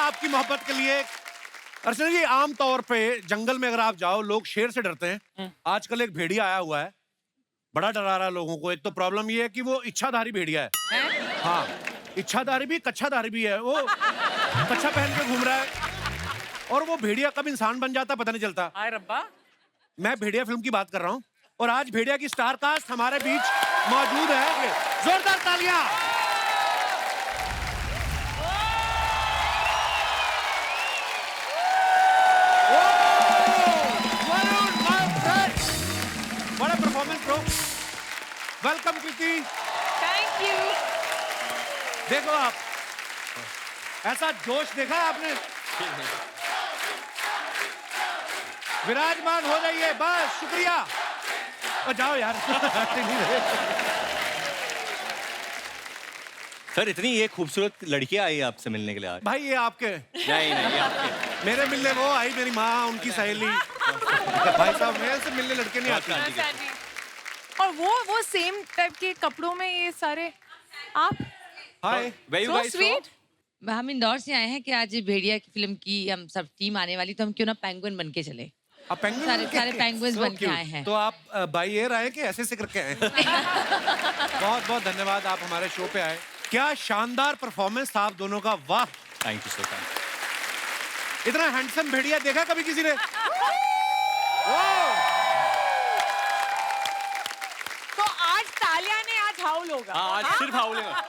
आपकी मोहब्बत के लिए। अर्चना जी, आम तौर पे जंगल में अगर आप जाओ, लोग शेर से डरते हैं। आजकल एक भेड़िया आया हुआ है, बड़ा डरा रहा है लोगों को। एक तो प्रॉब्लम ये है कि वो इच्छाधारी भेड़िया है। हाँ, इच्छाधारी भी, कच्छाधारी भी है। वो कच्छा पहन के घूम रहा है और वो भेड़िया कब इंसान बन जाता पता नहीं चलता। हाय रब्बा। मैं भेड़िया फिल्म की बात कर रहा हूँ और आज भेड़िया की स्टार कास्ट हमारे बीच मौजूद है। जोरदार तालियां। बड़ा performance bro. Welcome Kriti. Thank you. देखो आप, ऐसा जोश देखा है आपने? विराजमान हो जाइए, बस शुक्रिया। और जाओ यार। सर, इतनी ये खूबसूरत लड़कियां आई आपसे मिलने के लिए आज। भाई ये आपके? नहीं नहीं, ये आपके। मेरे मिलने वो आई, मेरी माँ, उनकी सहेली। भाई साहब, मेरे से मिलने लड़के नहीं आते। और वो सेम टाइप के कपड़ों में ये सारे आप। हाय, So sweet. हम इंदौर से आए हैं कि आज भेड़िया की फिल्म की हम सब टीम आने वाली, तो हम क्यों ना पेंगुइन बन के चले। आप पेंगुइन सारे पेंगुइन्स बन के आए हैं। तो आप बाई एयर आए कि ऐसे करके आए? बहुत बहुत धन्यवाद, आप हमारे शो पे आए। क्या शानदार परफॉर्मेंस था आप दोनों का, वाह। थैंक यू सर, थैंक इतना हैंडसम भेड़िया देखा कभी किसी ने? तो आज तालिया ने आज हाउल होगा। आज सिर्फ हाउलेगा।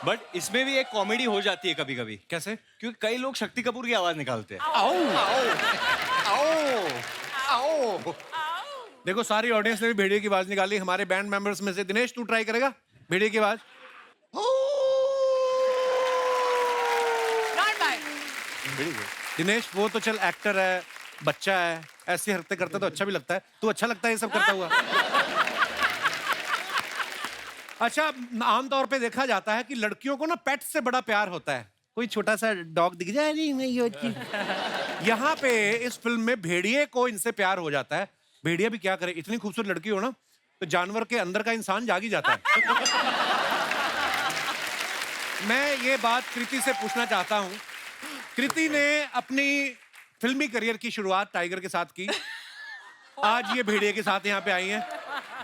बट इसमें भी एक कॉमेडी हो जाती है कभी कभी। कैसे? क्योंकि कई लोग शक्ति कपूर की आवाज निकालते हैं। आओ आओ आओ। देखो, सारी ऑडियंस ने भी भेड़िए की आवाज निकाली। हमारे बैंड मेंबर्स में से दिनेश, तू ट्राई करेगा भेड़िए की आवाज? Not bad. दिनेश, वो तो चल एक्टर है, बच्चा है, ऐसी हरकतें करता तो अच्छा भी लगता है। तू अच्छा लगता है ये सब करता हुआ। अच्छा, आमतौर पे देखा जाता है कि लड़कियों को ना पेट से बड़ा प्यार होता है। कोई छोटा सा डॉग दिख जाए, नहीं मैं ये यहाँ पे इस फिल्म में भेड़िए को इनसे प्यार हो जाता है। भेड़िया भी क्या करे, इतनी खूबसूरत लड़की हो ना तो जानवर के अंदर का इंसान जाग ही जाता है। मैं ये बात कृति से पूछना चाहता हूँ। कृति ने अपनी फिल्मी करियर की शुरुआत टाइगर के साथ की, आज ये भेड़िए के साथ यहाँ पे आई हैं।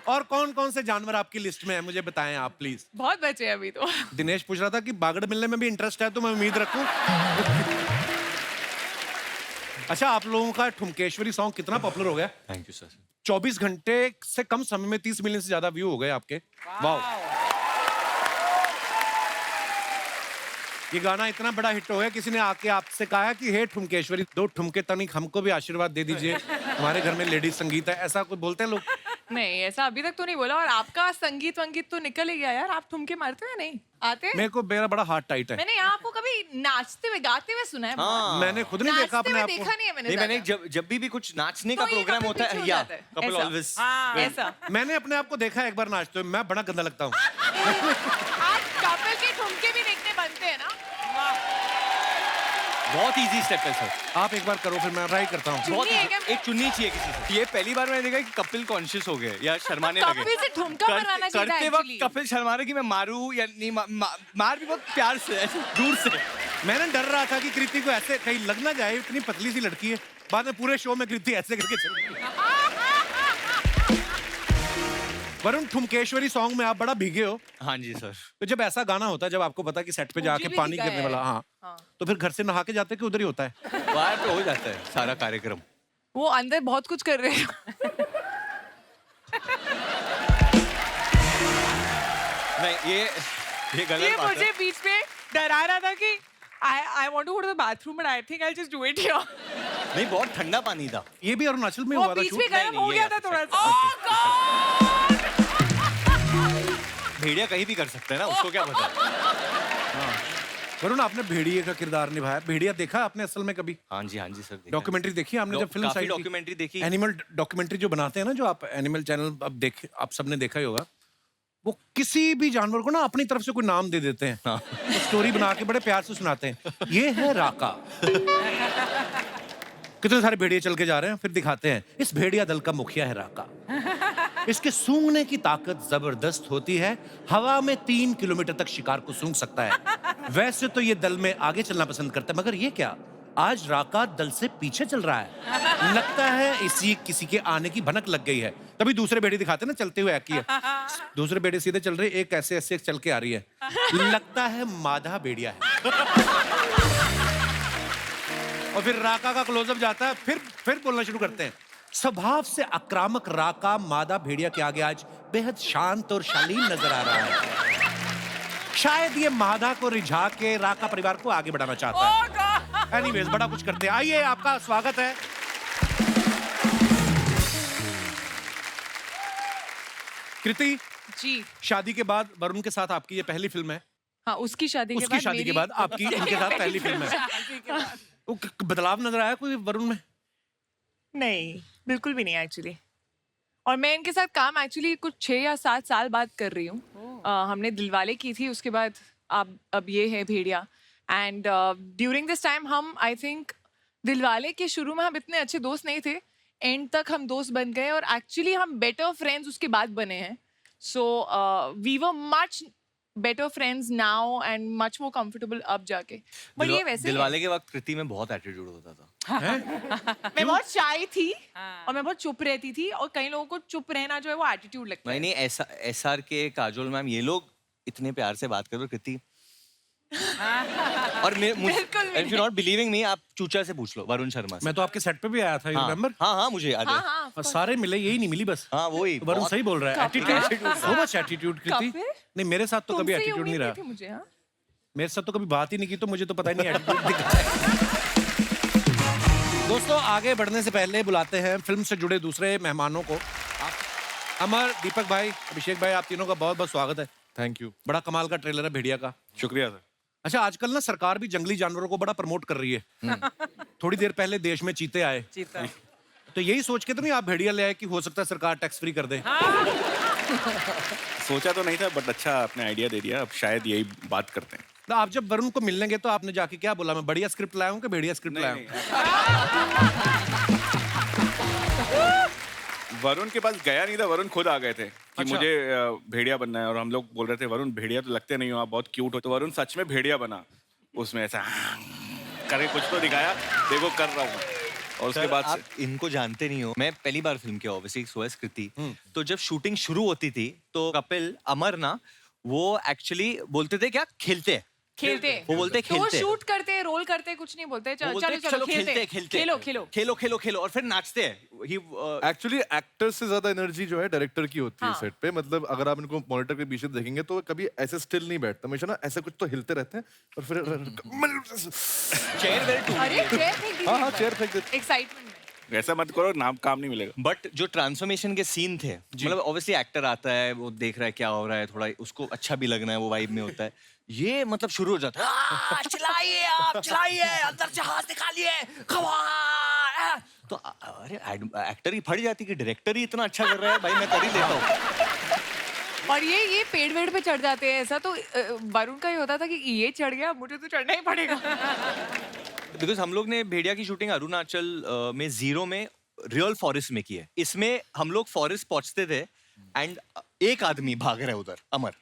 और कौन कौन से जानवर आपकी लिस्ट में है, मुझे बताएं आप प्लीज। बहुत बचे अभी तो। दिनेश पूछ रहा था कि बागड़ मिलने में भी इंटरेस्ट है, तो मैं उम्मीद रखूं। अच्छा, आप लोगों का ठुमकेश्वरी सॉन्ग कितना पॉपुलर हो गया? Thank you sir. 24 घंटे से कम समय में 30 मिलियन से ज्यादा व्यू हो गए आपके। वाह। ये गाना इतना बड़ा हिट हो गया, किसी ने आके आपसे कहा है कि हे ठुमकेश्वरी, 2 ठुमके तनिक हमको भी आशीर्वाद दे दीजिए, हमारे घर में लेडीज संगीत है, ऐसा कुछ बोलते हैं लोग? नहीं, ऐसा अभी तक तो नहीं बोला। और आपका संगीत वंगीत तो निकल ही गया यार। आप ठुमके मारते हैं नहीं आते? मेरा बड़ा हार्ट टाइट है। मैंने यहाँ आपको कभी नाचते हुए गाते हुए सुना है? हाँ। मैंने खुद नहीं देखा अपने आप को। देखा नहीं है मैंने। नहीं, मैंने जब भी कुछ नाचने का तो ये प्रोग्राम कभी होता पीछे है हो या जाता है। कपल ऐसा। ऑलवेज। हाँ, ऐसा। मैंने अपने आप को देखा है एक बार नाचते हुए, मैं बड़ा गंदा लगता हूँ। आज कपल के ठुमके भी देखने बनते हैं ना। बहुत इजी स्टेप है सर। आप एक बार करो, फिर मैं ट्राई करता हूँ। बहुत चुन्नी है क्या? एक चुन्नी चाहिए किसी से। ये पहली बार मैंने देखा कि कपिल कॉन्शियस हो गए या शर्माने लगे। कपिल से ठुमका मरवाना चाहिए था करते वक्त actually। कपिल शर्मा रहे कि मैं मारूं या नहीं, मार भी बहुत प्यार से, ऐसे दूर से। मैंने डर रहा था कि कृति को ऐसे कहीं लग ना जाए, इतनी पतली सी लड़की है। बाद में पूरे शो में कृति ऐसे करके चल रही है। वरुण, ठुमकेश्वरी सॉन्ग में आप बड़ा भीगे हो। हाँ जी सर। तो जब ऐसा गाना होता है, जब आपको पता है कि सेट पे जाके भी पानी भीगा गिरने है। वाला, हाँ, तो फिर घर से नहा के जाते कि उधर ही होता है? बाहर पे हो जाता है सारा कार्यक्रम। वो अंदर बहुत कुछ कर रहे हैं। नहीं, ये गलत ये बात मुझे है। बीच में डरा रहा था कि I want to go to the bathroom but I think I'll just do it here। नहीं, बहुत ठंडा पानी था। ये भी अरुणाचल में वो हुआ था बीच शूट? में गर्म हो नहीं, गया ये था थोड़ा आप सा। भेड़िया कहीं भी कर सकते हैं ना, उसको क्या पता। वरुण, आपने भेड़िए का किरदार निभाया। भेड़िया देखा आपने असल में कभी? हाँ जी सर, देखा है। डॉक्यूमेंट्री देखी आपने जब फिल्म साइड? डॉक्यूमेंट्री देखी। एनिमल डॉक्यूमेंट्री जो बनाते हैं ना, जो आप एनिमल चैनल अब देख, आप सबने देखा ही होगा। वो किसी भी जानवर को ना अपनी तरफ से कोई नाम दे देते हैं। हाँ। तो स्टोरी बना के बड़े प्यार से सुनाते हैं। ये है राका। कितने सारे भेड़िए चल के जा रहे हैं, फिर दिखाते हैं इस भेड़िया दल का मुखिया है राका। इसके सूंघने की ताकत जबरदस्त होती है। हवा में 3 किलोमीटर तक शिकार को सूंघ सकता है। वैसे तो ये दल में आगे चलना पसंद करता है, मगर ये क्या, आज राका दल से पीछे चल रहा है। लगता है इसी किसी के आने की भनक लग गई है। तभी दूसरे बेड़े दिखाते ना चलते हुए की है। दूसरे बेड़े सीधे चल रहे, एक ऐसे ऐसे चल के आ रही है। लगता है मादा बेड़िया है। और फिर राका का क्लोजअप जाता है, फिर बोलना शुरू करते हैं। स्वभाव से आक्रामक राका मादा भेड़िया के आगे आज बेहद शांत और शालीन नजर आ रहा है। शायद ये मादा को रिझा के राका परिवार को आगे बढ़ाना चाहता है। एनीवेज, बड़ा कुछ करते हैं। आइए, आपका स्वागत है। कृति जी शादी के बाद वरुण के साथ आपकी ये पहली फिल्म है। हाँ, उसकी शादी के उसकी बाद शादी के बाद आपकी इनके साथ पहली फिल्म है। वो बदलाव नजर आया कोई वरुण में? नहीं, बिल्कुल भी नहीं एक्चुअली। और मैं इनके साथ काम एक्चुअली कुछ 6 या 7 साल बाद कर रही हूँ। हमने दिलवाले की थी, उसके बाद अब ये है भेड़िया। एंड ड्यूरिंग दिस टाइम हम आई थिंक दिलवाले के शुरू में हम इतने अच्छे दोस्त नहीं थे, एंड तक हम दोस्त बन गए और एक्चुअली हम बेटर फ्रेंड्स उसके बाद बने हैं। So we were much better friends now and much more comfortable अब जाके। बट ये वैसे दिलवाले के वक्त कृति में बहुत एटीट्यूड होता था। मैं बहुत शाय थी और मैं बहुत चुप रहती थी, और कई लोगों को चुप रहना जो है वो एटीट्यूड लगता है। नहीं, ऐसा एसआर के काजोल मैम ये लोग इतने प्यार से बात कर रहे हो कृति। और इफ यू नॉट बिलीविंग मी, आप चूचा से पूछ लो, वरुण शर्मा से। मैं तो आपके सेट पे भी आया था, हाँ, रिमेंबर? हाँ, मुझे याद है। हाँ, और सारे मिले, यही नहीं मिली बस। हाँ, वही वरुण सही बोल रहा है। एटीट्यूड, सो मच एटीट्यूड कृति। कब है? नहीं, मेरे साथ तो कभी तुमसे ये एटीट्यूड नहीं उम्मीद रहा। थी मुझे। हाँ? मेरे साथ तो कभी बात ही नहीं की, तो मुझे तो पता ही नहीं एटीट्यूड दिखता है। दोस्तों, आगे बढ़ने से पहले बुलाते हैं फिल्म से जुड़े दूसरे मेहमानों को। अमर, दीपक भाई, अभिषेक भाई, आप तीनों का बहुत बहुत स्वागत है। Thank you. बड़ा कमाल का ट्रेलर है भेड़िया का। शुक्रिया सर। अच्छा, आजकल ना सरकार भी जंगली जानवरों को बड़ा प्रमोट कर रही है। थोड़ी देर पहले देश में चीते आए, तो यही सोच के तो नहीं आप भेड़िया ले आए कि हो सकता है सरकार टैक्स फ्री कर दे? सोचा तो नहीं था, बट अच्छा आपने आइडिया दे दिया। अब शायद यही बात करते हैं। तो आप जब वरुण को मिलने गए तो आपने जाके क्या बोला, मैं बढ़िया स्क्रिप्ट लाया हूँ कि भेड़िया स्क्रिप्ट लाया हूँ? वरुण के पास गया नहीं था, वरुण खुद आ गए थे कि अच्छा। मुझे भेड़िया बनना है। और हम लोग बोल रहे थे, वरुण भेड़िया तो लगते नहीं हो, आप बहुत क्यूट हो। तो वरुण सच में भेड़िया बना, उसमें ऐसा करके कुछ तो दिखाया, देखो कर रहा हूँ। और उसके बाद आप इनको जानते नहीं हो, मैं पहली बार फिल्म किया ऑब्वियसली सोएस कृति। तो जब शूटिंग शुरू होती थी तो कपिल अमर ना, वो एक्चुअली बोलते थे क्या, खेलते वो बोलते तो वो खेलते। शूट करते, रोल करते, कुछ नहीं बोलते। वो चलो बोलते, चलो खेलते खेलो खेलो खेलो खेलो खेलो, और फिर नाचते हैं। एक्चुअली एक्टर से ज्यादा एनर्जी जो है डायरेक्टर की होती है हाँ। सेट पे। मतलब अगर आप इनको मॉनिटर के पीछे देखेंगे तो कभी ऐसे स्टिल नहीं बैठते, हमेशा ना ऐसे कुछ तो हिलते रहते हैं और फिर चेयर वेयर टू। अरे चेयर फेंक दी। हाँ हाँ चेयर फेंक देते। एक्साइटमेंट में। ऐसा मत करो, नाम काम नहीं मिलेगा। बट जो ट्रांसफॉर्मेशन के सीन थे, मतलब ऑब्वियसली एक्टर आता है, वो देख रहा है क्या हो रहा है, थोड़ा उसको अच्छा भी लगना है, वो वाइब में होता है। ये मतलब शुरू हो जाता है, चिल्लाइए आप, चिल्लाइए, अंदर से हाथ निकालिए, खवा। तो अरे एक्टर ही फट जाती कि डायरेक्टर ही इतना अच्छा कर रहा है, भाई मैं कर ही लेता हूँ। और ये पेड़ वेड़ पे चढ़ जाते हैं। ऐसा तो वरुण का ही होता था कि ये चढ़ गया, मुझे तो चढ़ना ही पड़ेगा। बिकॉज हम लोग ने भेड़िया की शूटिंग अरुणाचल में 0 में रियल फॉरेस्ट में की है। इसमें हम लोग फॉरेस्ट पहुंचते थे एंड एक आदमी भाग रहा है उधर, अमर,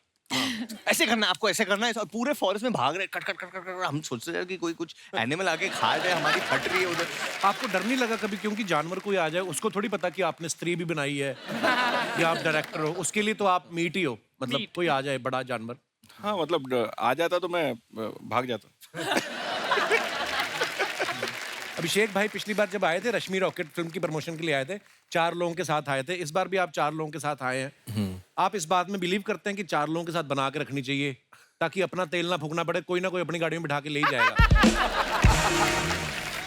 ऐसे करना है आपको, ऐसे करना है, और पूरे फॉरेस्ट में भाग रहे, cut cut cut cut cut. हम सोचते थे कि कोई कुछ एनिमल आके खा जाए, हमारी फट रही है उधर। आपको डर नहीं लगा कभी? क्योंकि जानवर कोई आ जाए, उसको थोड़ी पता कि आपने स्त्री भी बनाई है या आप डायरेक्टर हो। उसके लिए तो आप मीट ही हो, मतलब कोई आ जाए बड़ा जानवर। हाँ, मतलब आ जाता तो मैं भाग जाता। अभिषेक भाई पिछली बार जब आए थे, रश्मि रॉकेट फिल्म की प्रमोशन के लिए आए थे, 4 लोगों के साथ आए थे। इस बार भी आप 4 लोगों के साथ आए हैं। आप इस बात में बिलीव करते हैं कि 4 लोगों के साथ बना के रखनी चाहिए ताकि अपना तेल ना फूकना पड़े, कोई ना कोई अपनी गाड़ी में बिठा के ले ही जाएगा?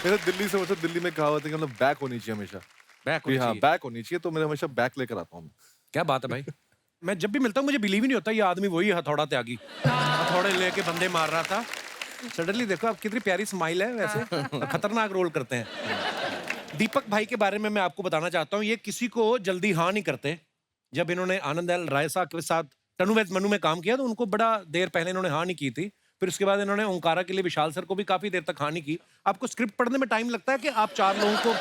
मेरे दिल्ली से, मतलब दिल्ली में कहावत है कि मतलब बैक होनी चाहिए हमेशा। बैक होनी हाँ चाहिए। बैक होनी चाहिए, तो मैं हमेशा बैक लेकर आता हूँ। क्या बात है भाई। मैं जब भी मिलता हूँ मुझे बिलीव ही नहीं होता ये आदमी वही हथौड़ा त्यागी, हथौड़े लेके बंदे मार रहा था। सडनली देखो आप, कितनी प्यारी स्माइल है वैसे, खतरनाक रोल करते हैं। दीपक भाई के बारे में मैं आपको बताना चाहता हूँ, ये किसी को जल्दी हाँ नहीं करते। जब इन्होंने आनंद एल राय साहब के साथ तनु वेद मनु में काम किया तो उनको बड़ा देर पहले इन्होंने हाँ नहीं की थी, फिर उसके बाद इन्होंने ओंकारा के लिए विशाल सर को भी काफी देर तक कहानी की। आपको स्क्रिप्ट पढ़ने में टाइम लगता है कि आप 4 लोगों को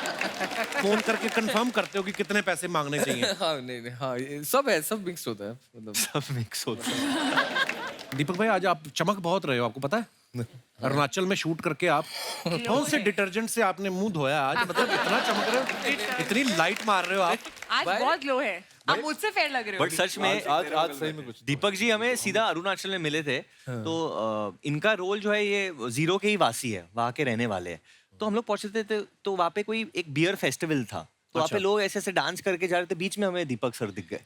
फोन करके कंफर्म करते हो कि कितने पैसे मांगने चाहिए? हाँ नहीं हाँ ये सब है, सब मिक्स होता है मतलब। सब मिक्स होता है। दीपक भाई आज आप चमक बहुत रहे हो, आपको पता है? अरुणाचल में शूट करके आप कौन से डिटर्जेंट से आपने मुंह धोया आज? मतलब इतना चमक रहे हो, इतनी लाइट मार रहे हो आप। आज बहुत लो है, आप मुझझसे फेयर लग रहे हो। बट सच में आज सही में कुछ दीपक जी हमें सीधा अरुणाचल में मिले थे, तो इनका रोल जो है ये जीरो के ही वासी है, वहाँ के रहने वाले हैं। तो हम लोग पहुंचे थे तो वहाँ पे कोई एक बियर फेस्टिवल था, तो वहाँ पे लोग ऐसे ऐसे डांस करके जा रहे थे, बीच में हमें दीपक सर दिख गए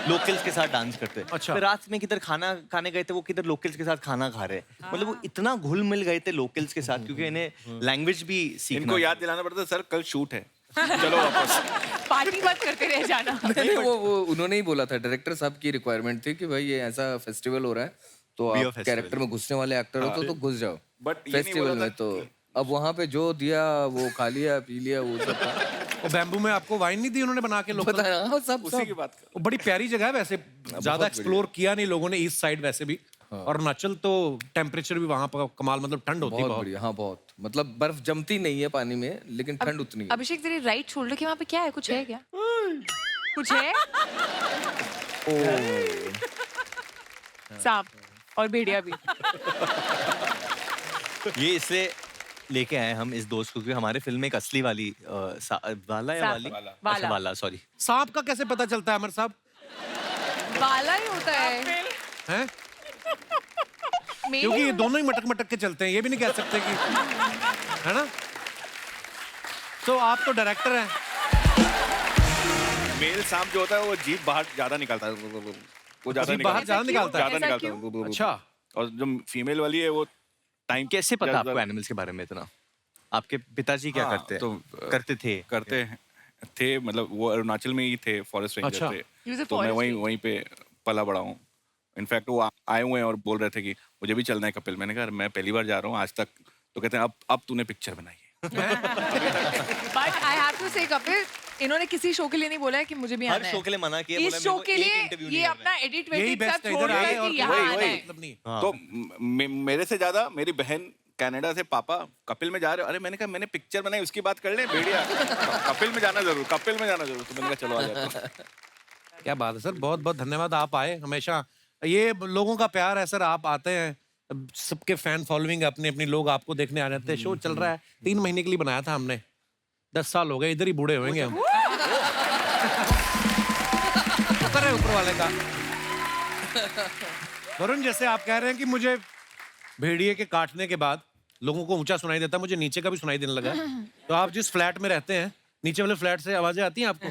लोकल्स के साथ डांस करते। अच्छा। फिर रात में किधर खाना खाने गए थे, वो किधर लोकल्स के साथ खाना खा रहे। मतलब वो इतना घुल मिल गए थे लोकल्स के साथ, क्योंकि इन्हें लैंग्वेज भी सीखना इनको याद दिलाना पड़ता है, सर कल शूट है, चलो वापस। पार्टी मत करते रह जाना। नहीं वो उन्होंने ही बोला था, डायरेक्टर साहब की रिक्वायरमेंट थी कि भाई ये ऐसा फेस्टिवल हो रहा है तो Beer आप festival। कैरेक्टर में घुसने वाले एक्टर हो तो घुस जाओ But ये नहीं फेस्टिवल बोला में। था तो अब वहाँ पे जो दिया वो खा लिया पी लिया वो सब था। और बैम्बू में आपको वाइन नहीं दी उन्होंने बना के? लोग पता है हाँ, सब उसी की सब बात कर। वो बड़ी प्यारी जगह है वैसे, ज्यादा एक्सप्लोर किया नहीं लोगों ने ईस्ट साइड वैसे भी। और अरुणाचल तो टेम्परेचर भी वहाँ पर कमाल, मतलब ठंड होती है बहुत बहुत। बढ़िया। हाँ बहुत, मतलब बर्फ जमती नहीं है पानी में लेकिन ठंड उतनी है। अभिषेक तेरे राइट शोल्डर के वहाँ पे क्या है, कुछ है क्या? कुछ है? सांप और भेड़िया भी। ये इसलिए लेके आए हम इस दोस्त को, क्योंकि हमारे फिल्म में एक असली वाली वाला या सांप। वाली वाला। अच्छा वाला, सॉरी। सांप का कैसे पता चलता है अमर साहब? वाला ही होता है। हैं? मेल क्योंकि ही ये होता दोनों ही मटक मटक के चलते हैं, ये भी नहीं कह सकते कि, है ना? तो आप तो डायरेक्टर हैं। मेल सांप जो होता है वो जीभ बाहर ज्यादा निकालता है, वो ज्यादा जीभ बाहर ज्यादा निकालता है? ज्यादा ऐसा निकालता है। अच्छा। और जो फीमेल वाली है वो टाइम कैसे पता ज्यादा- आपको एनिमल्स के बारे में इतना? आपके पिताजी क्या हाँ, करते तो, करते थे? करते थे, मतलब वो अरुणाचल में ही थे, फॉरेस्ट अच्छा। रेंजर He was थे। a तो मैं forest वहीं पे पला बड़ा हूँ। इनफैक्ट वो आए हुए हैं और बोल रहे थे कि मुझे भी चलना है कपिल। मैंने कहा मैं पहली बार जा रहा हूँ आज तक। तो कहते हैं अब तूने पिक्चर बनाई है। But I have to say Kapil, इन्होंने किसी शो के लिए नहीं बोला है कि मुझे भी हर आना शो है। के लिए मना किया, इस बोला शो मेरे को के एक लिए इंटरव्यू ये नहीं अपना एडिट यही वेडिट बेस्ट सब है, छोड़ इधर आए कर और कि यहाँ वही- आना वही। है। मतलब नहीं। हाँ। तो मेरे से ज्यादा मेरी बहन कनाडा से, पापा कपिल में जा रहे हो। अरे मैंने कहा मैंने पिक्चर बनाई, उसकी बात कर ले भेड़िया। कपिल में जाना जरूर, कपिल में जाना जरूर। तो मैंने कहा चलो आ जाते। क्या बात है सर, बहुत बहुत धन्यवाद, आप आए। हमेशा ये लोगों का प्यार है सर, आप आते हैं, सबके फैन फॉलोइंग अपने अपने लोग आपको देखने आ जाते हैं। शो चल रहा है, 3 महीने के लिए बनाया था हमने, 10 साल हो गए, इधर ही बूढ़े होंगे हम। शुक्र है ऊपर वाले का। वरुण, जैसे आप कह रहे हैं कि मुझे भेड़िए के काटने के बाद लोगों को ऊंचा सुनाई देता, मुझे नीचे का भी सुनाई देने लगा है। तो आप जिस फ्लैट में रहते हैं, नीचे वाले फ्लैट से आवाजें आती हैं आपको?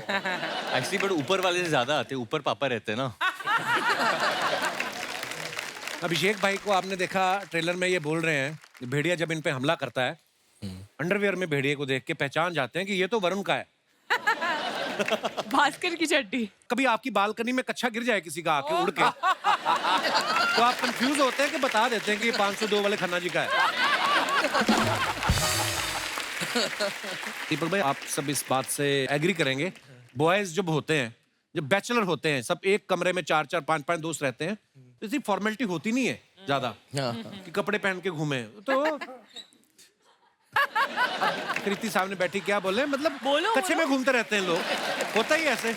एक्चुअली बट ऊपर वाले से ज्यादा आते, ऊपर पापा रहते हैं ना। अभिषेक भाई को आपने देखा ट्रेलर में, ये बोल रहे हैं भेड़िया जब इन पे हमला करता है, अंडरवियर में भेड़िए को देख के पहचान जाते हैं कि ये तो वरुण का है। भास्कर की चड्डी। कभी आपकी बालकनी में कच्छा गिर जाए किसी का आके उड़ के, तो आप कंफ्यूज होते हैं कि बता देते हैं कि ये 502 वाले खन्ना जी का है। दीपक भाई, आप सब इस बात से एग्री करेंगे, बॉयज जब होते हैं, जब बैचलर होते हैं, सब एक कमरे में 4-4 5-5 दोस्त रहते हैं, तो इतनी फॉर्मेलिटी होती नहीं है ज्यादा कि कपड़े पहन के घूमे। तो कृति सामने बैठी क्या बोले, मतलब बोलो, कच्छे में घूमते रहते हैं लोग, होता ही ऐसे।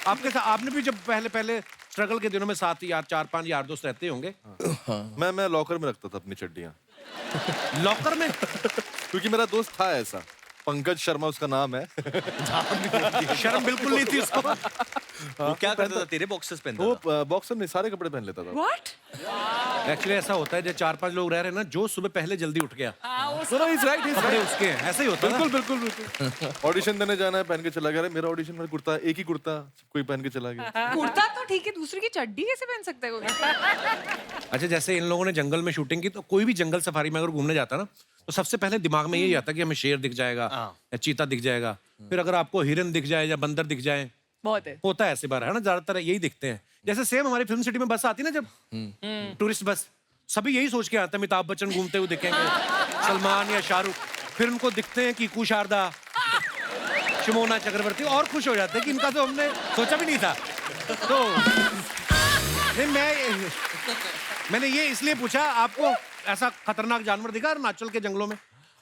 आपके साथ आपने भी जब पहले स्ट्रगल के दिनों में साथ ही 4-5 यार दोस्त रहते होंगे। मैं लॉकर में रखता था अपनी चड्डियाँ, लॉकर में? क्योंकि मेरा दोस्त था ऐसा, पंकज शर्मा उसका नाम है। शर्म बिल्कुल नहीं थी उसको। वो क्या करता था, तेरे बॉक्सेस पहनता था? वो बॉक्सर नहीं, सारे कपड़े पहन लेता था। What? एक्चुअली ऐसा होता है, जब 4-5 लोग रह रहे हैं ना, जो सुबह पहले जल्दी उठ गया, राइट, कपड़े उसके हैं, ऐसे ही होता है। बिल्कुल। ऑडिशन देने जाना है, पहन के चला गया। अरे मेरा ऑडिशन में कुर्ता, एक ही कुर्ता, कोई पहन के चला गया। कुर्ता तो ठीक है, दूसरे की चड्डी कैसे पहन सकता है कोई? अच्छा, जैसे इन लोगों ने जंगल में शूटिंग की, तो कोई भी जंगल सफारी में अगर घूमने जाता ना, तो सबसे पहले दिमाग में यही आता कि हमें शेर दिख जाएगा या चीता दिख जाएगा, फिर अगर आपको हिरन दिख जाए या बंदर दिख जाए, बहुत है। होता है ऐसे बार, है ना, ज्यादातर यही दिखते हैं। जैसे सेम हमारी फिल्म सिटी में बस आती है ना, जब टूरिस्ट बस, सभी यही सोच के आते हैं अमिताभ बच्चन घूमते हुए दिखेंगे, सलमान या शाहरुख, फिर उनको दिखते हैं कीकू शारदा, शिमोना चक्रवर्ती, और खुश हो जाते हैं कि इनका तो हमने सोचा भी नहीं था। तो नहीं, मैंने ये इसलिए पूछा आपको, ऐसा खतरनाक जानवर दिखा अरुणाचल के जंगलों में?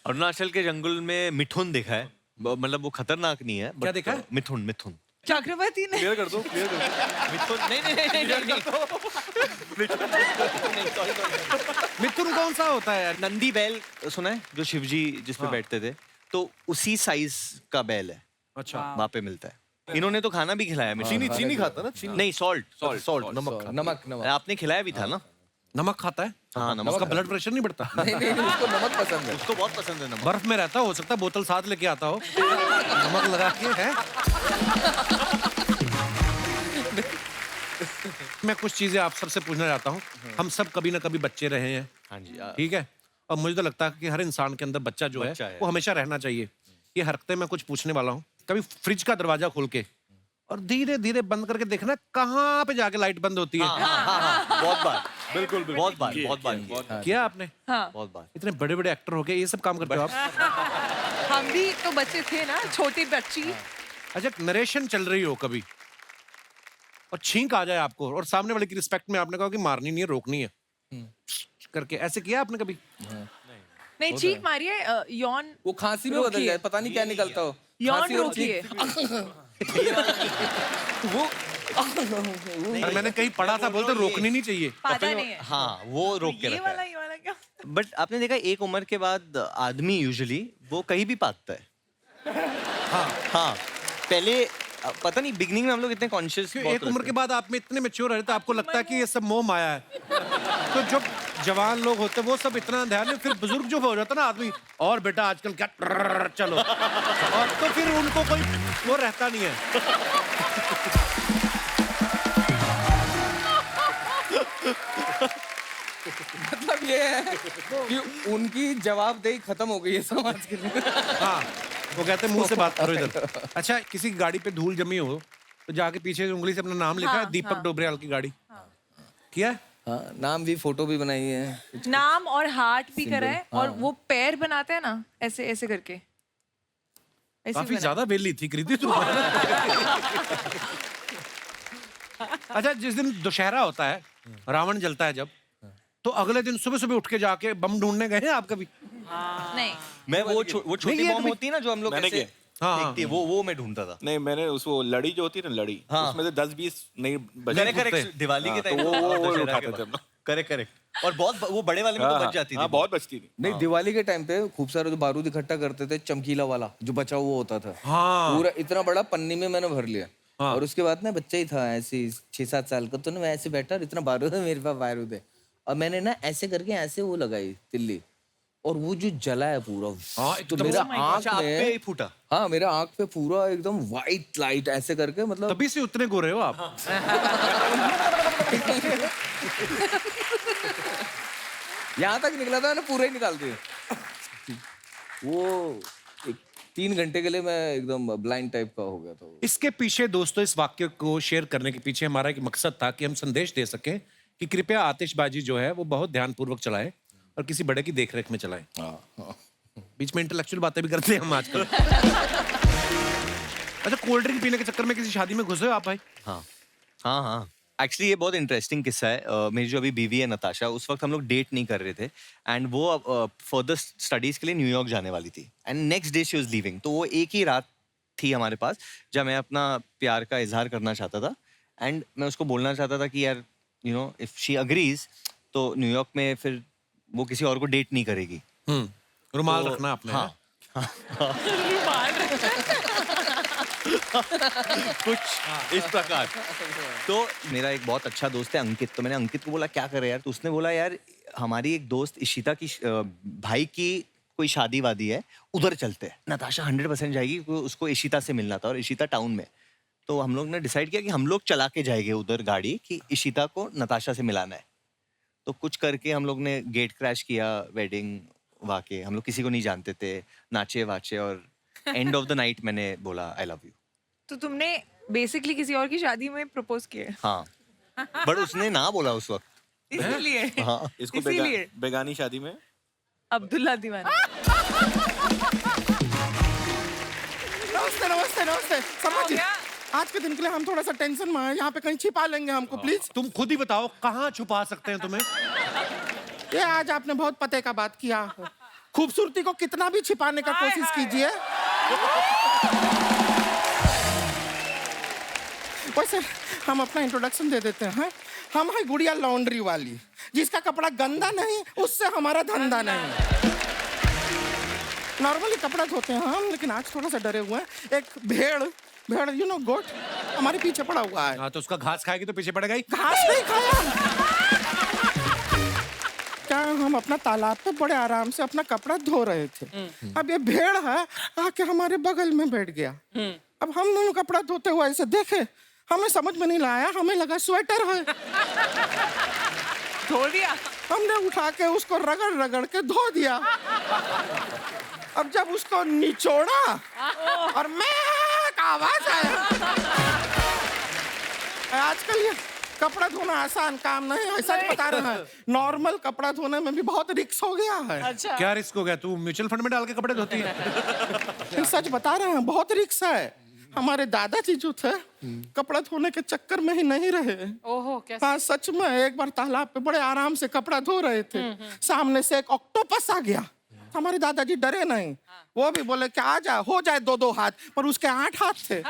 अरुणाचल के जंगल में मिथुन देखा है, मतलब वो खतरनाक नहीं है। क्या but, देखा है? मिथुन मिथुन चक्रवर्ती ने क्लियर कर दो, क्लियर कर दो। मिथुन नहीं नहीं नहीं नहीं, नहीं, मिथुन कौन सा होता है यार? नंदी बैल सुना है, जो शिवजी जिस पे बैठते थे, तो उसी साइज का बैल है, अच्छा। वहाँ पे मिलता है। इन्होंने तो खाना भी खिलाया मिथुन। चीनी चीनी खाता ना, चीनी नहीं, सॉल्ट सॉल्ट नमक खाता। नमक नमक आपने खिलाया भी था ना? नमक खाता है? हाँ, नमक उसका ब्लड प्रेशर नहीं बढ़ता? नहीं नहीं उसको नमक पसंद है। उसको बहुत पसंद है नमक। बर्फ में रहता हो सकता है बोतल साथ लेके आता हो, नमक लगा के है। मैं कुछ चीजें आप सबसे पूछना चाहता हूँ। हम सब कभी ना कभी बच्चे रहे हैं, हाँ जी। ठीक है? और मुझे तो लगता है कि हर इंसान के अंदर बच्चा जो बच्चा है है। वो हमेशा रहना चाहिए। ये हरकतें मैं कुछ पूछने वाला हूँ। कभी फ्रिज का दरवाजा खोल के और धीरे धीरे बंद करके देखना कहाँ पे जाके लाइट बंद होती है। हाँ, बहुत बार, बिल्कुल बहुत बार, किए, बहुत बार किए, किया। बहुत किया आपने? हाँ, बहुत बार। इतने बड़े बड़े एक्टर हो गए, ये सब काम करते हो आप? हम भी तो बच्चे थे ना, छोटी बच्ची। अच्छा, नरेशन चल रही हो कभी और छींक आ जाए आपको और सामने वाले की रिस्पेक्ट में आपने कहा कि मारनी नहीं है, रोकनी है करके, ऐसे किया आपने कभी? नहीं, चीख मारी है, यौन वो खांसी में बदल जाए, पता नहीं क्या निकलता हो। यौन खांसी और रोकिए। वो और मैंने कहीं पढ़ा था, बोलते रोकनी नहीं चाहिए। पादा नहीं है। हाँ, वो रोक के ये रखा है। वाला क्या? बट आपने देखा एक उम्र के बाद आदमी यूजुअली वो कहीं भी पाता है। हाँ, पहले पता नहीं, बिगनिंग में हम लोग इतने कॉन्शियस एक उम्र के बाद आप में इतने मैच्योर रहे तो आपको लगता है कि ये सब मोह माया है। तो जो जवान लोग होते हैं वो सब इतना ध्यान नहीं, फिर बुजुर्ग जो हो जाता है ना आदमी, और बेटा आजकल क्या चलो, और तो फिर उनको कोई वो रहता नहीं है। मतलब ये है कि उनकी जवाबदेही खत्म हो गई है समाज के लिए। हाँ, वो कहते हैं मुंह से बात करो इधर। अच्छा, किसी की गाड़ी पे धूल जमी हो तो जाके पीछे उंगली से अपना नाम लिखा है, दीपक डोबरियाल की गाड़ी किया है? हाँ, नाम भी, फोटो भी बनाई है। नाम और हार्ट भी करा है, और वो पैर बनाते हैं ना ऐसे ऐसे करके, ऐसे काफी बनाया। ज्यादा वेली थी कृति तुम। अच्छा, जिस दिन दशहरा होता है, रावण जलता है जब, तो अगले दिन सुबह सुबह उठ के जाके बम ढूंढने गए हैं आप कभी? नहीं, मैं वो छोटी नहीं, ये बॉम्ब कभी- होती है ना जो हम लोग मैंने ऐसे किया। हाँ, फेंकते हैं, वो मैं ढूंढता था। नहीं, मैंने उसको लड़ी जो होती है ना, लड़ी, हाँ। उसमें से 10-20 नहीं बचे। करेक्ट, दिवाली के हाँ, टाइम तो वो उठाते थे हम लोग। करेक्ट। और बहुत वो बड़े वाले में तो बच जाती थी। हाँ, बहुत बचती थी। नहीं, दिवाली के टाइम पे खूब सारे जो बारूद इकट्ठा करते थे, चमकीला वाला जो बचा हुआ होता था, हाँ। पूरा इतना बड़ा पन्नी में मैंने भर लिया। और उसके बाद ना बच्चा ही था ऐसे 6-7 साल का, तो ना मैं ऐसे बैठा और इतना बारूद है मेरे पास, बारूद है, और मैंने ना ऐसे करके ऐसे वो लगाई तिल्ली, और वो जो जला है पूरा, हाँ, तो एकदम- मेरा आँख अच्छा, आप पे ही में, फूटा। हाँ मेरा आँख पे पूरा एकदम व्हाइट लाइट ऐसे करके, मतलब तभी से उतने गोरे हो आप। यहाँ तक निकला था ना, पूरा ही निकाल दिया। वो 3 घंटे के लिए मैं एकदम ब्लाइंड टाइप का हो गया था। इसके पीछे दोस्तों, इस वाक्य को शेयर करने के पीछे हमारा एक मकसद था कि हम संदेश दे सकें कि कृपया आतिशबाजी जो है वो बहुत ध्यानपूर्वक चलाएं और किसी बड़े की देखरेख में चलाएं। बीच में इंटेलेक्चुअल बातें भी करते हैं हम आजकल। अच्छा, कोल्ड ड्रिंक पीने के चक्कर में किसी शादी में घुसे हो आप भाई? हाँ हाँ हाँ, एक्चुअली ये बहुत इंटरेस्टिंग किस्सा है। मेरी जो अभी बीवी है नताशा, उस वक्त हम लोग डेट नहीं कर रहे थे, एंड वो फर्दर स्टडीज के लिए न्यूयॉर्क जाने वाली थी, and next day she was leaving. तो वो एक ही रात थी हमारे पास जब मैं अपना प्यार का इजहार करना चाहता था, एंड मैं उसको बोलना चाहता था कि यार you know if she agrees तो न्यूयॉर्क में फिर वो किसी और को डेट नहीं करेगी। रुमाल तो- रखना आपने। हाँ। कुछ इस प्रकार। तो मेरा एक बहुत अच्छा दोस्त है अंकित, तो मैंने अंकित को बोला क्या करे यार, तो उसने बोला यार हमारी एक दोस्त इशिता की भाई की कोई शादी वादी है, उधर चलते हैं। नताशा 100% जाएगी, उसको इशिता से मिलना था और इशिता टाउन में। तो हम लोग ने डिसाइड किया कि हम लोग चला के जाएंगे उधर गाड़ी, कि इशिता को नताशा से मिलाना है। तो कुछ करके हम लोग ने गेट क्रैश किया, वेडिंग वाके, हम लोग किसी को नहीं जानते थे, नाचे वाचे, और एंड ऑफ द नाइट मैंने बोला आई लव यू। तो तुमने बेसिकली किसी और की शादी में प्रपोज किया है? हाँ, बट उसने ना बोला उस वक्त। इसलिए हाँ, इसको इसीलिए बेगानी शादी में अब्दुल्ला दीवाना। नमस्ते नमस्ते नमस्ते समझ गया? आज के दिन के लिए हम थोड़ा सा टेंशन में हैं, यहाँ पे कहीं छिपा लेंगे हमको प्लीज। तुम खुद ही बताओ कहाँ छुपा सकते हैं तुम्हें? ये आज आपने बहुत पते का बात किया। खूबसूरती को कितना भी छिपाने का कोशिश कीजिए, वैसे हम अपना इंट्रोडक्शन दे देते हैं। हम है गुड़िया लॉन्ड्री वाली, जिसका कपड़ा गंदा नहीं, उससे हमारा धंधा नहीं। नॉर्मली कपड़ा धोते हैं हम, लेकिन आज थोड़ा सा डरे हुए हैं। एक भेड़ यू नो गोट हमारे पीछे पड़ा हुआ है। हाँ, तो उसका घास खाएगी तो पीछे पड़ेगा ही। घास नहीं खाया। क्या हम अपना तालाब पे बड़े आराम से अपना कपड़ा धो रहे थे, अब ये भेड़ है आके हमारे बगल में बैठ गया। अब हम दोनों कपड़ा धोते हुए ऐसे देखे, हमें समझ में नहीं लाया, हमें लगा स्वेटर है। धो दिया। हमने उठा के उसको रगड़ रगड़ के धो दिया। अब जब उसको निचोड़ा और मैं आवाज आया। आजकल ये कपड़ा धोना आसान काम नहीं है, सच बता रहे हैं। नॉर्मल कपड़ा धोने में भी बहुत रिस्क हो गया है। अच्छा। क्या रिस्क हो गया? तू म्यूचुअल फंड में डाल के कपड़े धोती है? सच बता रहे हैं, बहुत रिस्क है। हमारे दादाजी जो थे कपड़ा धोने के चक्कर में ही नहीं रहे। ओहो, कैसे? हाँ सच में, एक बार तालाब पे बड़े आराम से कपड़ा धो रहे थे, सामने से एक ऑक्टोपस आ गया। हमारे दादाजी डरे नहीं, वो भी बोले कि आ जा, हो जाए 2-2 हाथ, पर उसके 8 हाथ थे।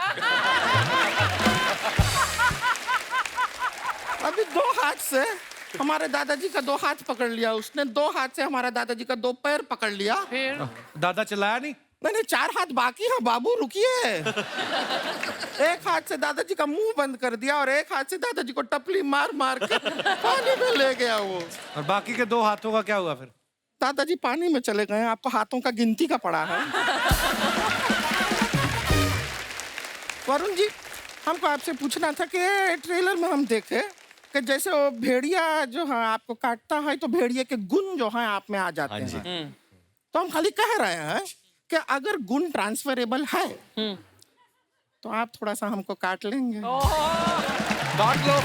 अभी 2 हाथ से हमारे दादाजी का 2 हाथ पकड़ लिया उसने, 2 हाथ से हमारा दादाजी का 2 पैर पकड़ लिया। फिर दादा चिल्लाया नहीं? नहीं, 4 हाथ बाकी है बाबू, रुकिए। एक हाथ से दादाजी का मुंह बंद कर दिया और एक हाथ से दादाजी को टपली मार मार के पानी में ले गया वो। और बाकी के 2 हाथों का क्या हुआ फिर? दादाजी पानी में चले गए। आपको हाथों का गिनती का पड़ा है। वरुण जी, हमको आपसे पूछना था कि ट्रेलर में हम देखे कि जैसे वो भेड़िया जो है आपको काटता है तो भेड़िए के गुण जो है आप में आ जाते हैं। तो हम खाली कह रहे हैं कि अगर गुण ट्रांसफरेबल है तो आप थोड़ा सा हमको काट लेंगे। काट लो।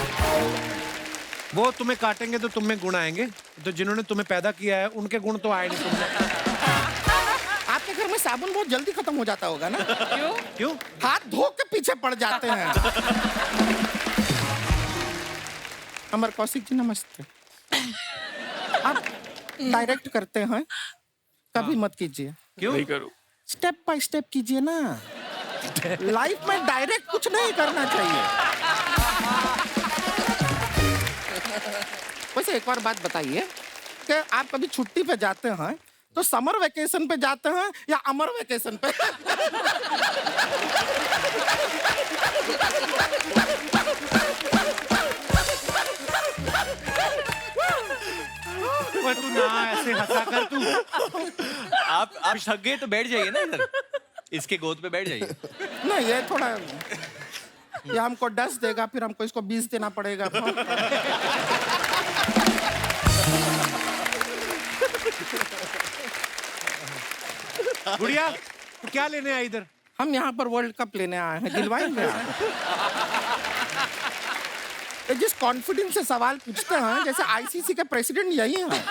वो तुम्हें काटेंगे तो तुम में गुण आएंगे, तो जिन्होंने तुम्हें पैदा किया है उनके गुण तो आए नहीं तुम में। आपके घर में साबुन बहुत जल्दी खत्म हो जाता होगा ना? क्यों? हाथ धो के पीछे पड़ जाते हैं। अमर कौशिक जी नमस्ते। आप डायरेक्ट करते हैं, कभी मत कीजिए। क्यों? नहीं करूँ। स्टेप बाय स्टेप कीजिए ना। लाइफ में डायरेक्ट कुछ नहीं करना चाहिए। वैसे एक और बात बताइए कि आप कभी छुट्टी पे जाते हैं तो समर वेकेशन पे जाते हैं या अमर वेकेशन पे? ओए, तू ना ऐसे हंसा कर तू। आप थक गए तो बैठ जाइए ना इधर, इसके गोद पे बैठ जाइए। नहीं, ये थोड़ा, ये हमको 10 देगा, फिर हमको इसको 20 देना पड़ेगा। गुड़िया, तू क्या लेने आई इधर? हम यहाँ पर वर्ल्ड कप लेने आए हैं, दिलवाएंगे आप? ये जिस कॉन्फिडेंस से सवाल पूछते हैं जैसे आईसीसी के प्रेसिडेंट यही हैं।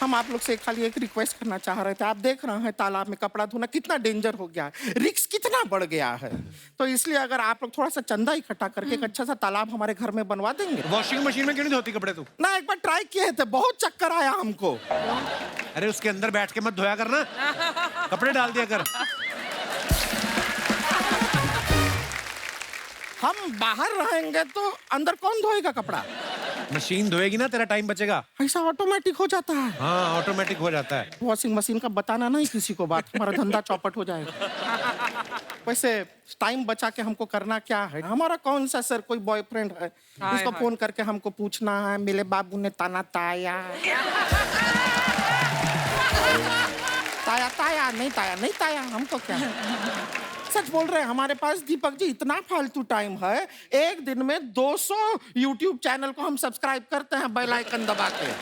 हम आप लोग से खाली एक रिक्वेस्ट करना चाह रहे थे। आप देख रहे हैं तालाब में कपड़ा धोना कितना डेंजर हो गया है, रिस्क कितना बढ़ गया है। तो इसलिए अगर आप लोग थोड़ा सा चंदा इकट्ठा करके एक अच्छा सा तालाब हमारे घर में बनवा देंगे। वॉशिंग मशीन में क्यों नहीं धोती कपड़े तू? ना, एक बार ट्राई किए थे, बहुत चक्कर आया हमको। अरे उसके अंदर बैठ के मत धोया करना, कपड़े डाल दिया कर। हम बाहर रहेंगे तो अंदर कौन धोएगा कपड़ा? मशीन धोएगी ना, तेरा टाइम बचेगा। ऐसा ऑटोमेटिक हो जाता है। हाँ, ऑटोमेटिक हो जाता है। वॉशिंग मशीन का बताना नहीं किसी को बात, हमारा धंधा चौपट हो जाएगा। वैसे टाइम बचा के हमको करना क्या है? हमारा कौन सा सर कोई बॉयफ्रेंड है इसको फोन करके हमको पूछना है मेरे बाबू ने ताना ताया? ताया ताया नहीं, ताया नहीं ताया, हमको क्या? सच बोल रहे हैं, हमारे पास दीपक जी इतना फालतू टाइम है, एक दिन में 200 YouTube चैनल को हम सब्सक्राइब करते हैं बेल आइकन दबा के।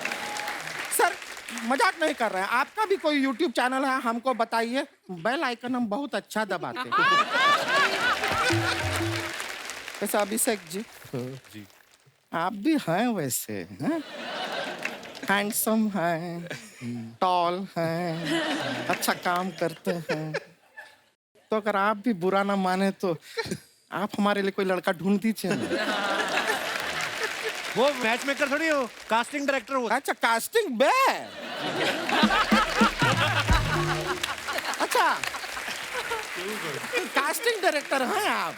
सर मजाक नहीं कर रहे हैं, आपका भी कोई YouTube चैनल है हमको बताइए, बेल आइकन हम बहुत अच्छा दबाते हैं। वैसे अभिषेक जी, आप भी हैं वैसे, हैं? हैंडसम हैं, टॉल हैं, अच्छा काम करते हैं। तो अगर आप भी बुरा ना माने तो आप हमारे लिए कोई लड़का ढूंढ दीजिए। वो मैच मेकर थोड़ी हो, कास्टिंग डायरेक्टर हो। अच्छा कास्टिंग बे अच्छा कास्टिंग डायरेक्टर हैं आप।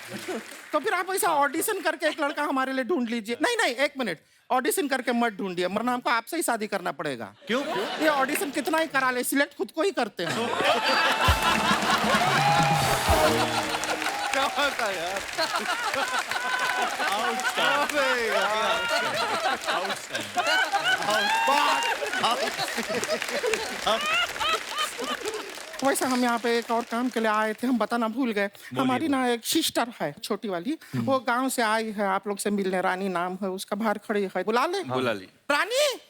तो फिर आप ऐसा ऑडिशन करके एक लड़का हमारे लिए ढूंढ लीजिए। नहीं नहीं, एक मिनट, ऑडिशन करके मत ढूंढिए, वरना हमको आपसे ही शादी करना पड़ेगा। क्यों? ये ऑडिशन कितना ही करा ले, सिलेक्ट खुद को ही करते हैं। क्या बात है यार। वैसे हम यहाँ पे एक और काम के लिए आए थे, हम बताना भूल गए। हमारी ना एक सिस्टर है छोटी वाली, वो गांव से आई है आप लोग से मिलने। रानी नाम है उसका, बाहर खड़ी है, बुला ले। बुला ली। रानी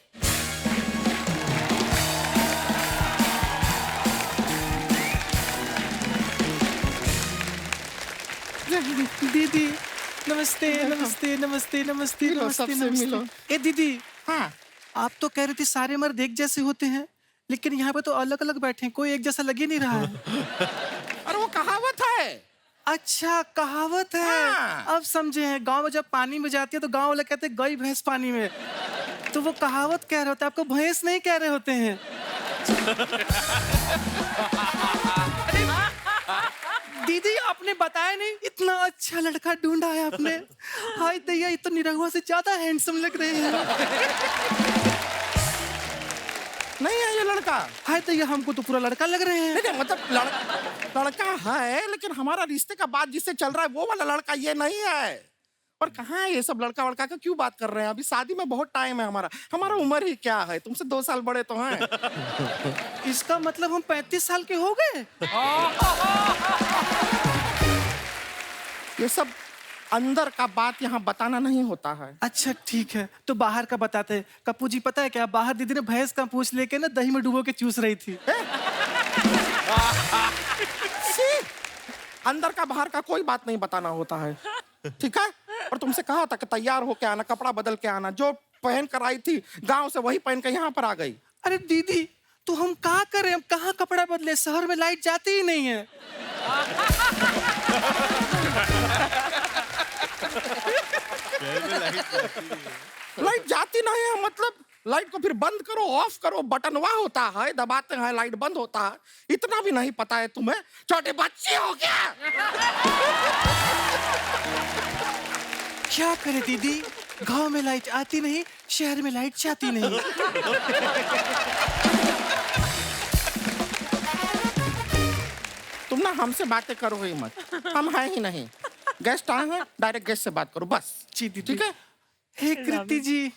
दीदी नमस्ते नमस्ते नमस्ते नमस्ते मिलो, नमस्ते सबसे मिलो। नमस्ते। ए दीदी, हाँ आप तो कह रही थी सारे मर्द एक जैसे होते हैं, लेकिन यहाँ पे तो अलग अलग बैठे हैं, कोई एक जैसा लग ही नहीं रहा है। अरे वो कहावत है। अच्छा कहावत है। हाँ। अब समझे हैं, गांव में जब पानी में जाती है तो गांव वाले कहते हैं गई भैंस पानी में, तो वो कहावत कह रहे होते हैं, आपको भैंस नहीं कह रहे होते हैं। दीदी आपने बताया नहीं, इतना अच्छा लड़का ढूंढा है आपने। हाय दैया, ये तो निरहुआ से ज्यादा हैंडसम लग रहे हैं। नहीं है ये लड़का। हाय दैया, हमको तो पूरा लड़का लग रहे हैं। नहीं मतलब लड़का है, लेकिन हमारा रिश्ते का बात जिससे चल रहा है वो वाला लड़का ये नहीं है। पर कहाँ है ये सब लड़का वड़का का क्यों बात कर रहे हैं? अभी शादी में बहुत टाइम है। हमारा उम्र ही क्या है, तुमसे 2 साल बड़े तो हैं। इसका मतलब हम 35 साल के हो गए। ये सब अंदर का बात यहाँ बताना नहीं होता है। अच्छा ठीक है, तो बाहर का बताते हैं। कप्पू जी पता है क्या, बाहर दीदी ने भैंस का पूछ लेके ना दही में डुबो के चूस रही थी। अंदर का बाहर का कोई बात नहीं बताना होता है, ठीक है? और तुमसे कहा था कि तैयार होके आना, कपड़ा बदल के आना। जो पहन कर आई थी गांव से वही पहन के यहाँ पर आ गई। अरे दीदी, तो हम क्या करें, हम कहाँ कपड़ा बदले, शहर में लाइट जाती ही नहीं है। लाइट जाती नहीं है मतलब लाइट को फिर बंद करो, ऑफ करो, बटनवा होता है, दबाते हैं लाइट बंद होता है। इतना भी नहीं पता है तुम्हें? छोटे बच्चे हो क्या? क्या करे दीदी, गांव में लाइट आती नहीं, शहर में लाइट जाती नहीं। तुम ना हमसे बातें करो ही मत, हम हैं ही नहीं। गेस्ट आए हैं, डायरेक्ट गेस्ट से बात करो बस। जी दीदी। ठीक है? हे कृति जी,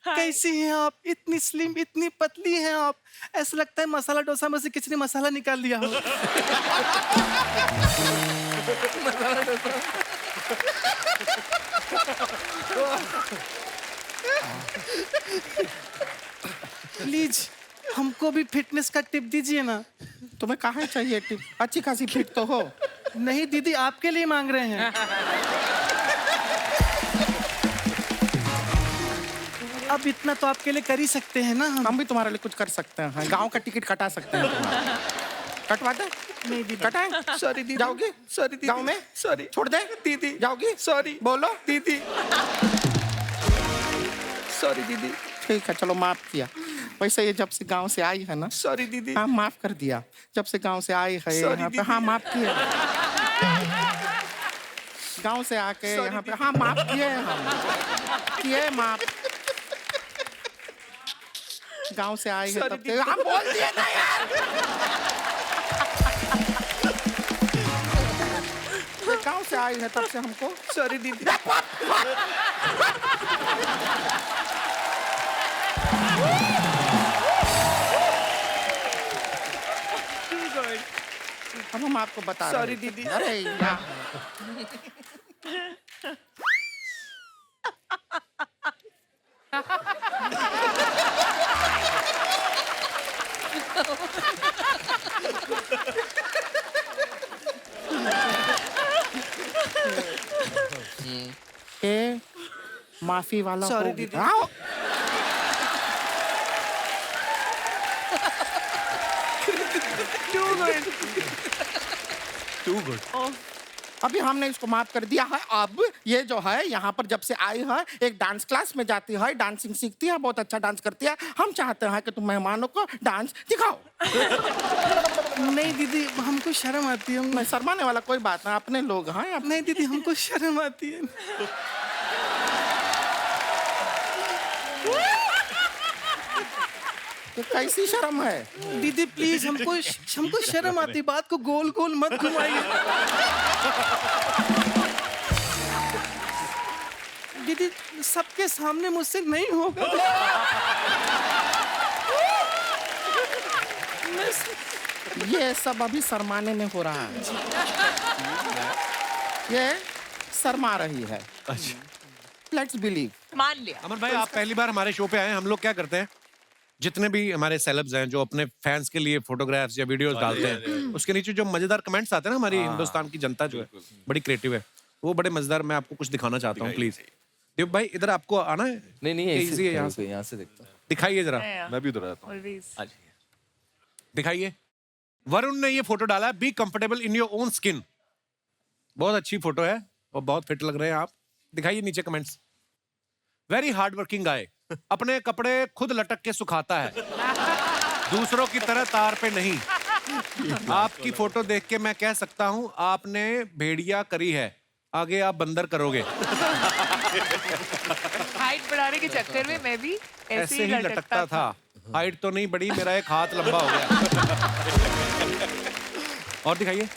कैसी हैं आप? इतनी स्लिम, इतनी पतली हैं आप, ऐसा लगता है मसाला डोसा में से किसी ने मसाला निकाल लिया हो। प्लीज हमको भी फिटनेस का टिप दीजिए ना। तुम्हें कहाँ चाहिए टिप? अच्छी खासी फिट तो हो। नहीं दीदी, आपके लिए मांग रहे हैं। अब इतना तो आपके लिए कर ही सकते हैं ना हम भी तुम्हारे लिए कुछ कर सकते हैं। गांव का टिकट कटा सकते हैं तुम्हारा। कटवा दे? नहीं दीदी। कटाए? सॉरी दीदी। जाओगी? सॉरी दीदी। गांव में? सॉरी। छोड़ दे? दीदी। जाओगी? सॉरी। बोलो। दीदी। सॉरी दीदी। ठीक है, चलो माफ किया। वैसे ये जब से गांव से आई है ना। सॉरी दीदी। हाँ माफ कर दिया। जब से गांव से आई है Sorry, यहाँ पे, दीदी। हाँ माफ किया। गांव से आके Sorry, यहाँ पे, दीदी। हाँ माफ किए हम। किए माफ। गांव से आई है Sorry, तब से। दीदी। हम बोल दिए ना यार। गांव से आई है तब से हमको। सॉरी दीदी। अब हम आपको बता रहे Sorry, हैं। दीदी। अरे यार। ए, माफी वाला Sorry, हो दीदी। गया। आओ। Too good. अभी हमने इसको माफ कर दिया है। अब ये जो है यहाँ पर जब से आई है एक डांस क्लास में जाती है, डांसिंग सीखती है, बहुत अच्छा डांस करती है। हम चाहते हैं कि तुम मेहमानों को डांस दिखाओ। नहीं दीदी, हमको शर्म आती है। मैं शर्माने वाला कोई बात नहीं, अपने लोग हैं। नहीं दीदी, हमको शर्म आती है। तो कैसी शर्म है? दीदी प्लीज, हमको शर्म आती, बात को गोल गोल मत घुमाइए। दीदी सबके सामने मुझसे नहीं होगा। ये सब अभी शर्माने में हो रहा है। ये शर्मा रही है। Let's believe. मान लिया। अमन भाई, आप पहली बार हमारे शो पे आए। हम लोग क्या करते हैं, जितने भी हमारे सेलेब्स हैं जो अपने फैंस के लिए फोटोग्राफ्स या वीडियोस डालते हैं, उसके नीचे जो मजेदार कमेंट्स आते हैं ना, हमारी हिंदुस्तान की जनता जो है बड़ी क्रिएटिव है, वो बड़े मजेदार। मैं आपको कुछ दिखाना चाहता हूँ, प्लीज। देव भाई, इधर आपको आना है? नहीं easy है यहाँ यहाँ से देखता हूँ। दिखाइए जरा, मैं भी उधर आता हूँ। Always. दिखाइए। वरुण ने ये फोटो डाला, be comfortable in your own skin. बहुत अच्छी फोटो है और बहुत फिट लग रहे हैं आप। दिखाइए नीचे कमेंट्स। वेरी हार्ड वर्किंग गाय, अपने कपड़े खुद लटक के सुखाता है, दूसरों की तरह तार पे नहीं। आपकी फोटो देख के मैं कह सकता हूँ आपने भेड़िया करी है, आगे आप बंदर करोगे। हाइट बढ़ाने के चक्कर में मैं भी ऐसे ही लटकता था। हाइट तो नहीं बढ़ी, मेरा एक हाथ लंबा हो गया। और दिखाइए।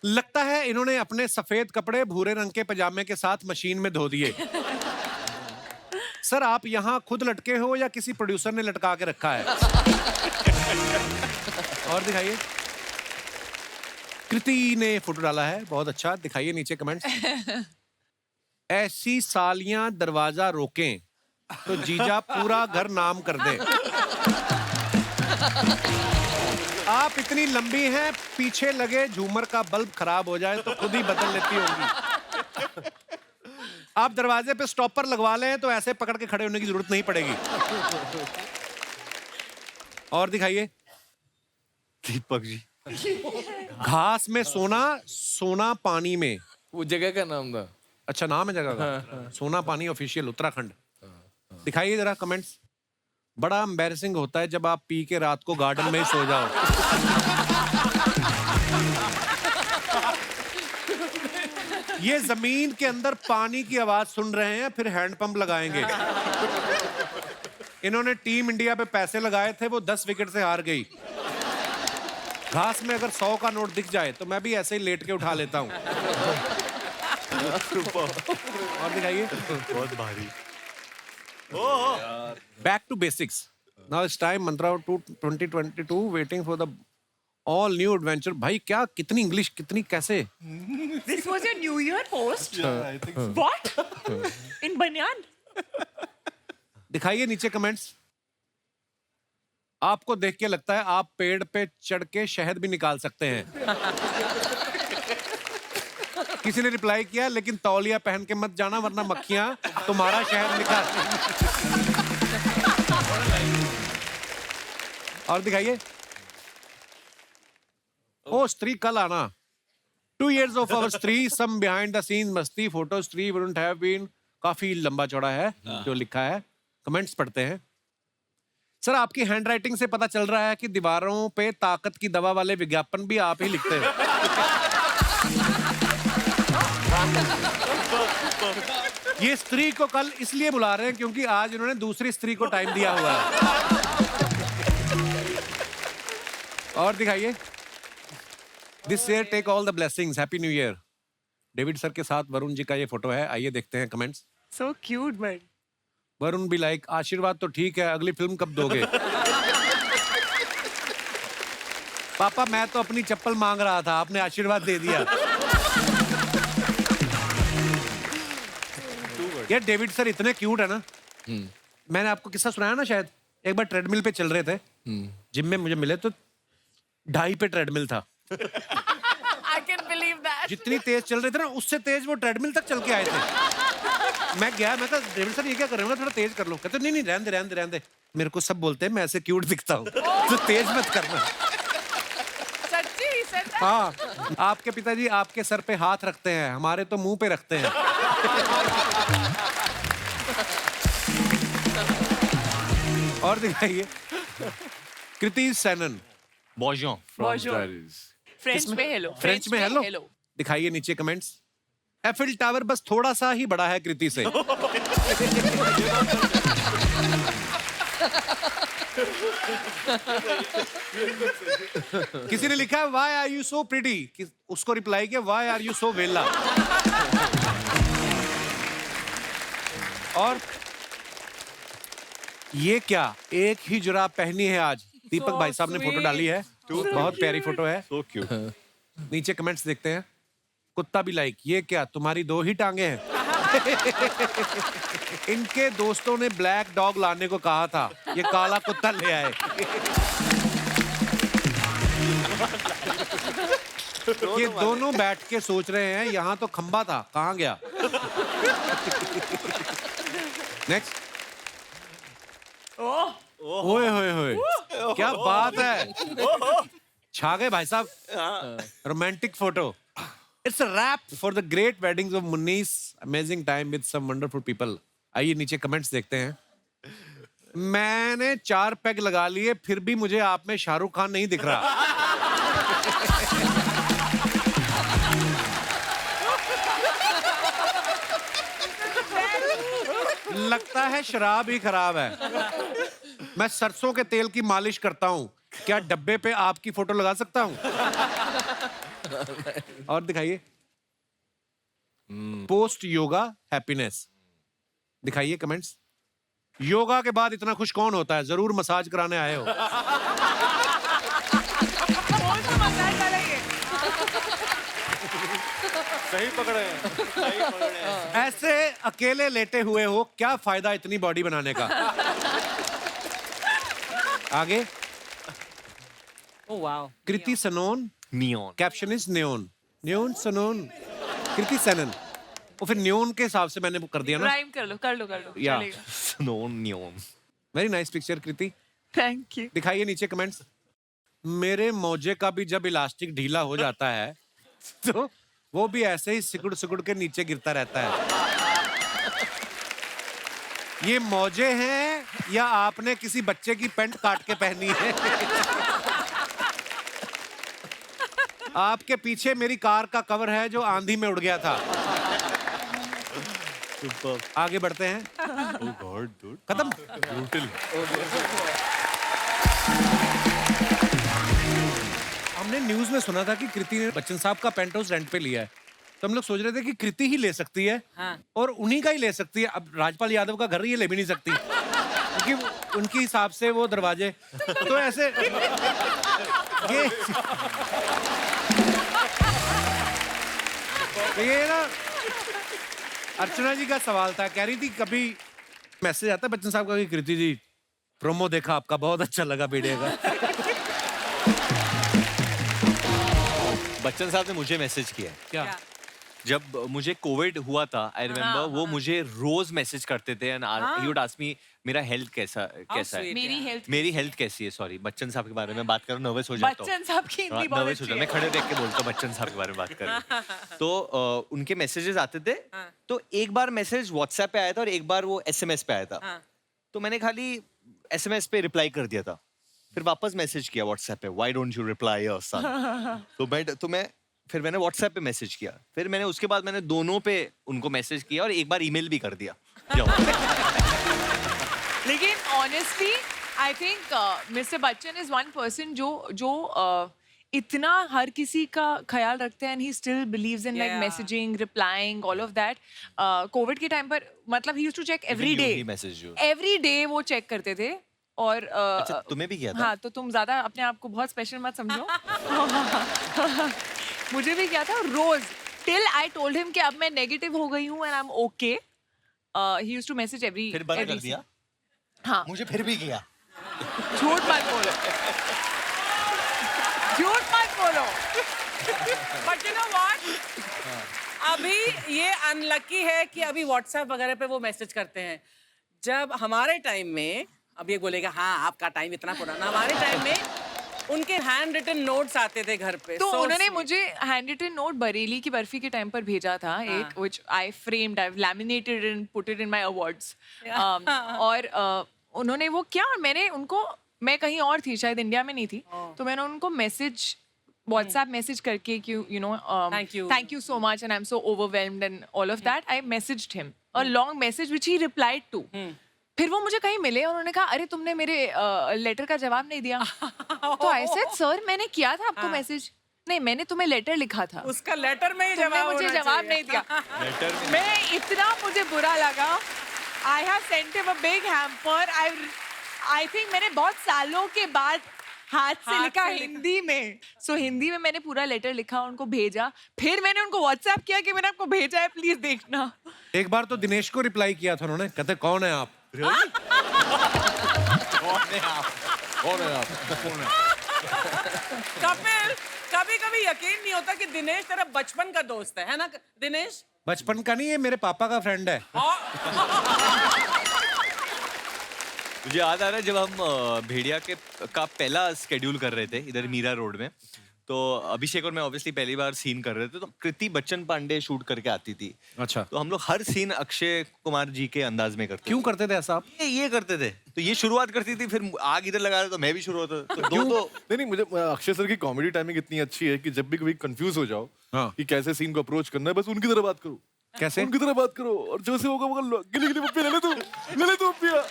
लगता है इन्होंने अपने सफेद कपड़े भूरे रंग के पजामे के साथ मशीन में धो दिए। सर, आप यहाँ खुद लटके हो या किसी प्रोड्यूसर ने लटका के रखा है? और दिखाइए। कृति ने फोटो डाला है, बहुत अच्छा। दिखाइए नीचे कमेंट्स। ऐसी सालियां दरवाजा रोकें तो जीजा पूरा घर नाम कर दे। आप इतनी लंबी हैं, पीछे लगे झूमर का बल्ब खराब हो जाए तो खुद ही बदल लेती होंगी। आप दरवाजे पे स्टॉपर लगवा लें तो ऐसे पकड़ के खड़े होने की जरूरत नहीं पड़ेगी। और दिखाइए। दीपक जी, घास में सोना, सोना पानी में। वो जगह का नाम था। अच्छा, नाम है जगह का? सोना पानी ऑफिशियल, उत्तराखंड। दिखाइए जरा कमेंट्स। बड़ा एम्बैरेसिंग होता है जब आप पी के रात को गार्डन में ही सो जाओ। ये जमीन के अंदर पानी की आवाज सुन रहे हैं, फिर हैंडपंप लगाएंगे। इन्होंने टीम इंडिया पे पैसे लगाए थे, वो 10 विकेट से हार गई। घास में अगर 100 का नोट दिख जाए तो मैं भी ऐसे ही लेट के उठा लेता हूँ। और दिखाइए। बहुत भारी। Back to basics. Now it's time Mantra 2022 waiting for the all new adventure. भाई क्या, कितनी इंग्लिश, कितनी कैसे? This was your New Year post? I think so. What? In banyan? दिखाइए नीचे कमेंट्स। आपको देख के लगता है आप पेड़ पे चढ़ के शहद भी निकाल सकते हैं। किसी ने रिप्लाई किया, लेकिन तौलिया पहन के मत जाना वरना मक्खियां तुम्हारा शहद निकाल। और दिखाइए। ओ स्त्री कल आना। 2 years of our स्त्री, some behind the scenes मस्ती फोटो स्त्री wouldn't have been। काफी लंबा चौड़ा है जो लिखा है। कमेंट्स पढ़ते हैं। सर, आपकी हैंडराइटिंग से पता चल रहा है कि दीवारों पे ताकत की दवा वाले विज्ञापन भी आप ही लिखते हैं। ये स्त्री को कल इसलिए बुला रहे हैं क्योंकि आज इन्होंने दूसरी स्त्री को टाइम दिया हुआ है। और दिखाइए। This year take all the blessings, happy new year. David sir के साथ वरुण जी का ये फोटो है, आइए देखते हैं comments. So cute, but. Varun भी लाइक, आशीर्वाद तो ठीक है, अगली फिल्म कब दोगे? पापा मैं तो अपनी चप्पल मांग रहा था, आपने आशीर्वाद दे दिया। यार डेविड सर इतने क्यूट है ना। मैंने आपको किस्सा सुनाया ना शायद, एक बार ट्रेडमिल पे चल रहे थे, जिम में मुझे मिले तो 2.5 पे ट्रेडमिल था। I can believe that. जितनी तेज चल रहे थे ना, उससे तेज वो ट्रेडमिल तक चल के आए थे। मैं गया, मैं कहा डेविड सर ये क्या कर रहे हो, थोड़ा तेज कर लो। कहते नहीं नहीं रहने दे रहने दे रहने दे, मेरे को सब बोलते हैं मैं ऐसे क्यूट दिखता हूँ, तो तेज मत करना। सच्ची, सच। हाँ आपके पिताजी आपके सर पे हाथ रखते हैं, हमारे तो मुंह पे रखते हैं। और दिखाइए कृति सेनन। बॉजों Bonjour. फ्रेंच में हेलो। फ्रेंच में हेलो। दिखाइए नीचे कमेंट्स। एफिल टावर बस थोड़ा सा ही बड़ा है कृति से। किसी ने लिखा है why are you so pretty, उसको रिप्लाई किया व्हाई आर यू सो वेला। और ये क्या, एक ही जुराब पहनी है आज। दीपक So भाई साहब ने फोटो डाली है, बहुत प्यारी फोटो है। So cute. नीचे कमेंट्स देखते हैं। कुत्ता भी लाइक, ये क्या तुम्हारी 2 ही टांगे हैं? इनके दोस्तों ने ब्लैक डॉग लाने को कहा था, ये काला कुत्ता ले आए। ये दोनों बैठ के सोच रहे हैं यहाँ तो खंबा था, कहाँ गया? नेक्स्ट। ओए होए होए, क्या बात है, छा गए भाई साहब। Romantic photo. It's a wrap for the great weddings of Munnis. Amazing time with some wonderful people. आइए नीचे कमेंट्स देखते हैं। मैंने 4 पैग लगा लिए, फिर भी मुझे आप में शाहरुख खान नहीं दिख रहा। लगता है शराब ही खराब है। मैं सरसों के तेल की मालिश करता हूँ, क्या डब्बे पे आपकी फोटो लगा सकता हूँ? और दिखाइए। Post yoga happiness. दिखाइए कमेंट्स। योगा के बाद इतना खुश कौन होता है? जरूर मसाज कराने आए हो। सही पकड़े हैं। ऐसे अकेले लेटे हुए हो, क्या फायदा इतनी बॉडी बनाने का? आगे। Kriti Sanon. Neon. Caption is neon. Neon Sanon. Kriti Sanon. और फिर नियोन के हिसाब से मैंने कर दिया ना। राइम कर लो या। चलेगा। Sanon neon. Very nice picture Kriti. Thank you. दिखाइए नीचे कमेंट्स। मेरे मोजे का भी जब इलास्टिक ढीला हो जाता है तो वो भी ऐसे ही सिकुड़ सिकुड़ के नीचे गिरता रहता है। ये मोजे हैं या आपने किसी बच्चे की पैंट काट के पहनी है? आपके पीछे मेरी कार का कवर है जो आंधी में उड़ गया था। आगे बढ़ते हैं। खत्म। हमने न्यूज में सुना था कि कृति ने बच्चन साहब का पेंट हाउस रेंट पे लिया है, तो हम लोग सोच रहे थे कि कृति ही ले सकती है। और उन्हीं का ही ले सकती है। अब राजपाल यादव का घर ये ले भी नहीं सकती, क्योंकि उनके हिसाब से वो दरवाजे तो ऐसे ये ना अर्चना जी का सवाल था, कह रही थी कभी मैसेज आता है बच्चन साहब का कि कृति जी प्रोमो देखा आपका, बहुत अच्छा लगा वीडियो का। बच्चन साहब ने मुझे मैसेज किया है। क्या? जब मुझे कोविड हुआ था, आई रिमेम्बर वो मुझे रोज मैसेज करते थे and he would ask me मेरा हेल्थ कैसा है, मेरी हेल्थ कैसी है। सॉरी, बच्चन साहब के बारे में बात करूं, नर्वस हो जाता हूं। बच्चन साहब की हिंदी बहुत नर्वस हो जाता, मैं खड़े देख के बोलता हूं बच्चन साहब के बारे में बात कर रहे हैं। तो उनके मैसेजेस आते थे। तो एक बार मैसेज व्हाट्सएप पे आया था और एक बार वो एसएमएस पे आया था। तो मैंने खाली एसएमएस पे रिप्लाई कर दिया था, फिर वापस मैसेज किया व्हाट्सएप पे, why don't you reply your son. तो मैं फिर मैंने व्हाट्सएप पे मैसेज किया, फिर मैंने उसके बाद मैंने दोनों पे उनको मैसेज किया और एक बार ईमेल भी कर दिया। लेकिन honestly I think mister Bachchan is one person जो इतना हर किसी का ख्याल रखते हैं and he still believes in like messaging, replying, all of that. Covid के टाइम पर मतलब he used to check every day वो चेक करते थे। और अच्छा, तुम्हें भी किया था? हाँ, तो तुम ज्यादा अपने आप को बहुत स्पेशल मत समझो। मुझे भी किया था रोज, टिल आई टोल्ड हिम कि अब मैं नेगेटिव हो गई हूँ and I am okay. He used to message every. फिर बंद कर दिया? हाँ, मुझे फिर भी किया। झूठ मत बोलो, झूठ मत बोलो। बट यू नो व्हाट, अभी ये अनलकी है कि अभी व्हाट्सएप वगैरह पे वो मैसेज करते हैं। जब हमारे टाइम में, अब ये बोलेगा हाँ आपका टाइम इतना पुराना, हमारे टाइम में उनके हैंड रिटन नोट्स आते थे घर पे तो So उन्होंने sweet. मुझे हैंड रिटन नोट बरेली की बर्फी के टाइम पर भेजा था एक which I framed I laminated and put it in my awards और उन्होंने वो किया और मैंने उनको मैं कहीं और थी शायद इंडिया में नहीं थी तो मैंने उनको मैसेज व्हाट्सएप मैसेज करके कि you know thank you so much and I am so overwhelmed and all of that I messaged him a long message which he replied to फिर वो मुझे कहीं मिले और उन्होंने कहा अरे तुमने मेरे लेटर का जवाब नहीं दिया तो आई सेड सर मैंने किया था आपको मैसेज नहीं मैंने तुम्हें लेटर लिखा था उसका लेटर में ही तुमने जवाब मुझे होना जवाब चाहिए। नहीं दिया मैं इतना मुझे बुरा लगा I have sent him a big hamper I think मैंने बहुत सालों के बाद हाथ से लिखा हिंदी में सो हिंदी में मैंने पूरा लेटर लिखा उनको भेजा फिर मैंने उनको व्हाट्सएप किया कि मैंने आपको भेजा है प्लीज देखना एक बार तो दिनेश को रिप्लाई किया था उन्होंने, कहते कौन है आप? कपिल कभी कभी यकीन नहीं होता कि दिनेश तेरा बचपन का दोस्त है ना दिनेश? बचपन का नहीं, ये मेरे पापा का फ्रेंड है। मुझे याद आ रहा है जब हम भेड़िया का पहला स्केड्यूल कर रहे थे इधर मीरा रोड में, तो अभिषेक और मैं ऑब्वियसली पहली बार सीन कर रहे थे, तो कृति बच्चन पांडे शूट करके आती थी। अच्छा, तो हम लोग हर सीन अक्षय कुमार जी के अंदाज में करते क्यों करते थे ऐसा आप? ये करते थे, तो ये शुरुआत करती थी, फिर आग इधर लगा रहा तो मैं भी शुरू होता, तो दो तो नहीं, मुझे अक्षय सर की कॉमेडी टाइमिंग इतनी अच्छी है कि जब भी कभी कंफ्यूज हो जाओ कि कैसे सीन को अप्रोच करना है, बस उनकी तरह बात करो। कैसे? उनकी तरह बात करो और जो से होगा वो गिली गिली पप्पी ले ले तू पिया।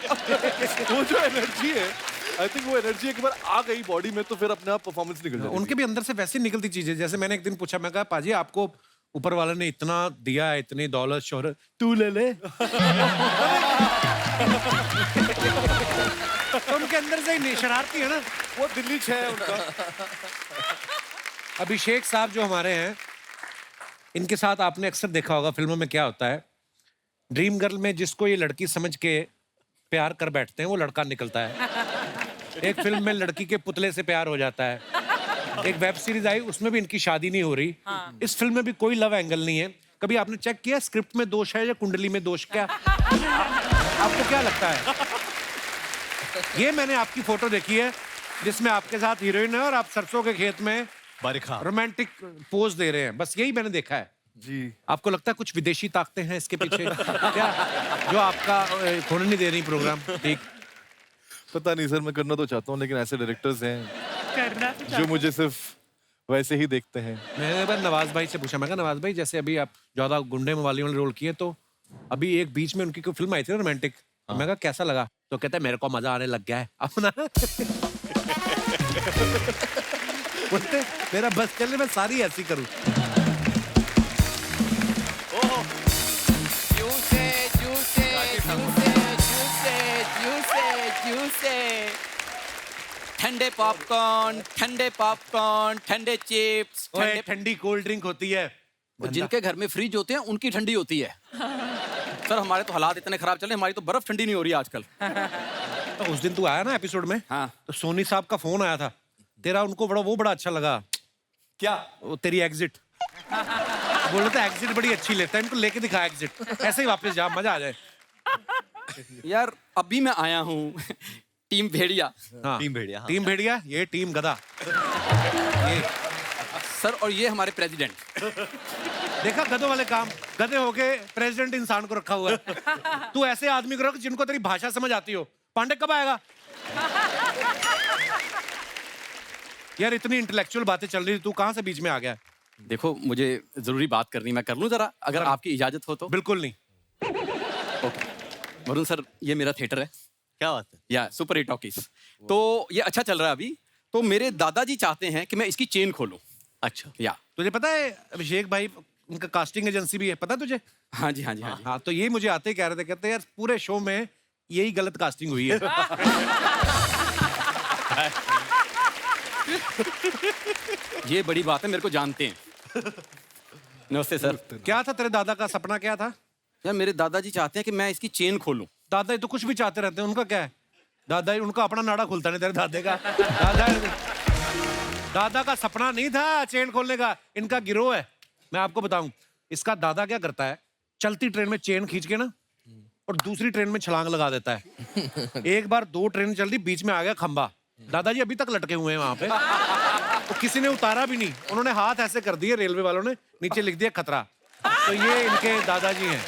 वो जो एनर्जी है, आई थिंक वो एनर्जी एक बार आ गई बॉडी में तो फिर अपने आप परफॉर्मेंस निकल जाती है। उनके भी अंदर से वैसे निकलती चीजें, जैसे मैंने एक दिन पूछा, मैं कहा पाजी आपको ऊपर वाले ने इतना दिया है, इतनी दौलत शोहरत, तू ले ले। तो उनके अंदर से ही शरारती है ना, वो दिल्ली 6 है उनका। अभिषेक साहब जो हमारे हैं, इनके साथ आपने अक्सर देखा होगा फिल्मों में क्या होता है, ड्रीम गर्ल में जिसको ये लड़की समझ के प्यार कर बैठते हैं वो लड़का निकलता है। एक फिल्म में लड़की के पुतले से प्यार हो जाता है। एक वेब सीरीज आई उसमें भी इनकी शादी नहीं हो रही। इस फिल्म में भी कोई लव एंगल नहीं है। कभी आपने चेक किया स्क्रिप्ट में दोष है या कुंडली में दोष? क्या आपको क्या लगता है? ये मैंने आपकी फोटो देखी है जिसमें आपके साथ हीरोइन है और आप सरसों के खेत में बरखा रोमांटिक पोज दे रहे हैं, बस यही मैंने देखा है जी। आपको लगता है कुछ विदेशी ताकतें हैं इसके पीछे क्या, जो आपका होने नहीं दे रही प्रोग्राम? ठीक, पता नहीं सर, मैं करना तो चाहता हूँ लेकिन ऐसे डायरेक्टर्स हैं करना जो मुझे सिर्फ वैसे ही देखते हैं। मैंने एक बार नवाज भाई से पूछा, मैं कहा नवाज भाई जैसे अभी आप 14 गुंडे मवाली वाले रोल किए, तो अभी एक बीच में उनकी कोई फिल्म आई थी रोमांटिक, तो मैं कहा कैसा लगा? तो कहते हैं मेरे को मजा आने लग गया है अपना। बोलते मेरा बस चले, मैं सारी ऐसी करूं। ठंडे पॉपकॉर्न, ठंडे चिप्स, ओए, ठंडी कोल्ड ड्रिंक होती है, जिनके घर में फ्रिज होते हैं उनकी ठंडी होती है। सर हमारे तो हालात इतने खराब चल रहे हैं, हमारी तो बर्फ ठंडी नहीं हो रही आजकल। तो उस दिन तू आया ना एपिसोड में, हाँ। तो सोनी साहब का फोन आया था तेरा, उनको बड़ा अच्छा लगा। क्या? वो तेरी एग्जिट बोल रहे थे, एग्जिट बड़ी अच्छी लेता है, इनको लेके दिखा एग्जिट, ऐसे ही वापस जा, मजा आ जाए। यार अभी मैं आया हूँ टीम भेड़िया। हाँ, टीम भेड़िया, हाँ। टीम भेड़िया, ये टीम गधा। ये सर और ये हमारे प्रेसिडेंट। देखा गधों वाले काम, गधे होके प्रेसिडेंट इंसान को रखा हुआ है। तू ऐसे आदमी को रख जिनको तेरी भाषा समझ आती हो। पांडे कब आएगा? यार इतनी इंटेलेक्चुअल बातें चल रही थी, तू कहां से बीच में आ गया? देखो मुझे जरूरी बात करनी, मैं कर लूं जरा, अगर आपकी इजाजत हो तो। बिल्कुल नहीं। ओके वरुण सर, ये मेरा थिएटर है। क्या बात है? या सुपर हिट टॉकीज, तो ये अच्छा चल रहा है अभी, तो मेरे दादाजी चाहते हैं कि मैं इसकी चेन खोलूं। अच्छा, या तुझे पता है अभिषेक भाई, उनका कास्टिंग एजेंसी भी है, पता है तुझे? हाँ जी हाँ जी हाँ जी। हाँ, तो ये मुझे आते ही कह रहे थे, कहते यार पूरे शो में यही गलत कास्टिंग हुई है। ये बड़ी बात है, मेरे को जानते हैं। नमस्ते सर। क्या था तेरे दादा का सपना, क्या था? यार मेरे दादाजी चाहते हैं कि मैं इसकी चेन खोलूं। दादा तो कुछ भी चाहते रहते हैं, उनका क्या है? दादा उनका अपना नाड़ा खुलता नहीं, तेरे दादे का। दादा का सपना नहीं था चेन खोलने का, इनका गिरोह है। मैं आपको बताऊं, इसका दादा क्या करता है, चलती ट्रेन में चेन खींच के ना और दूसरी ट्रेन में छलांग लगा देता है। एक बार 2 ट्रेन चल रही, बीच में आ गया खंबा, दादाजी अभी तक लटके हुए हैं वहां पे। तो किसी ने उतारा भी नहीं, उन्होंने हाथ ऐसे कर दिए रेलवे वालों ने, नीचे लिख दिया खतरा। तो ये इनके दादाजी हैं।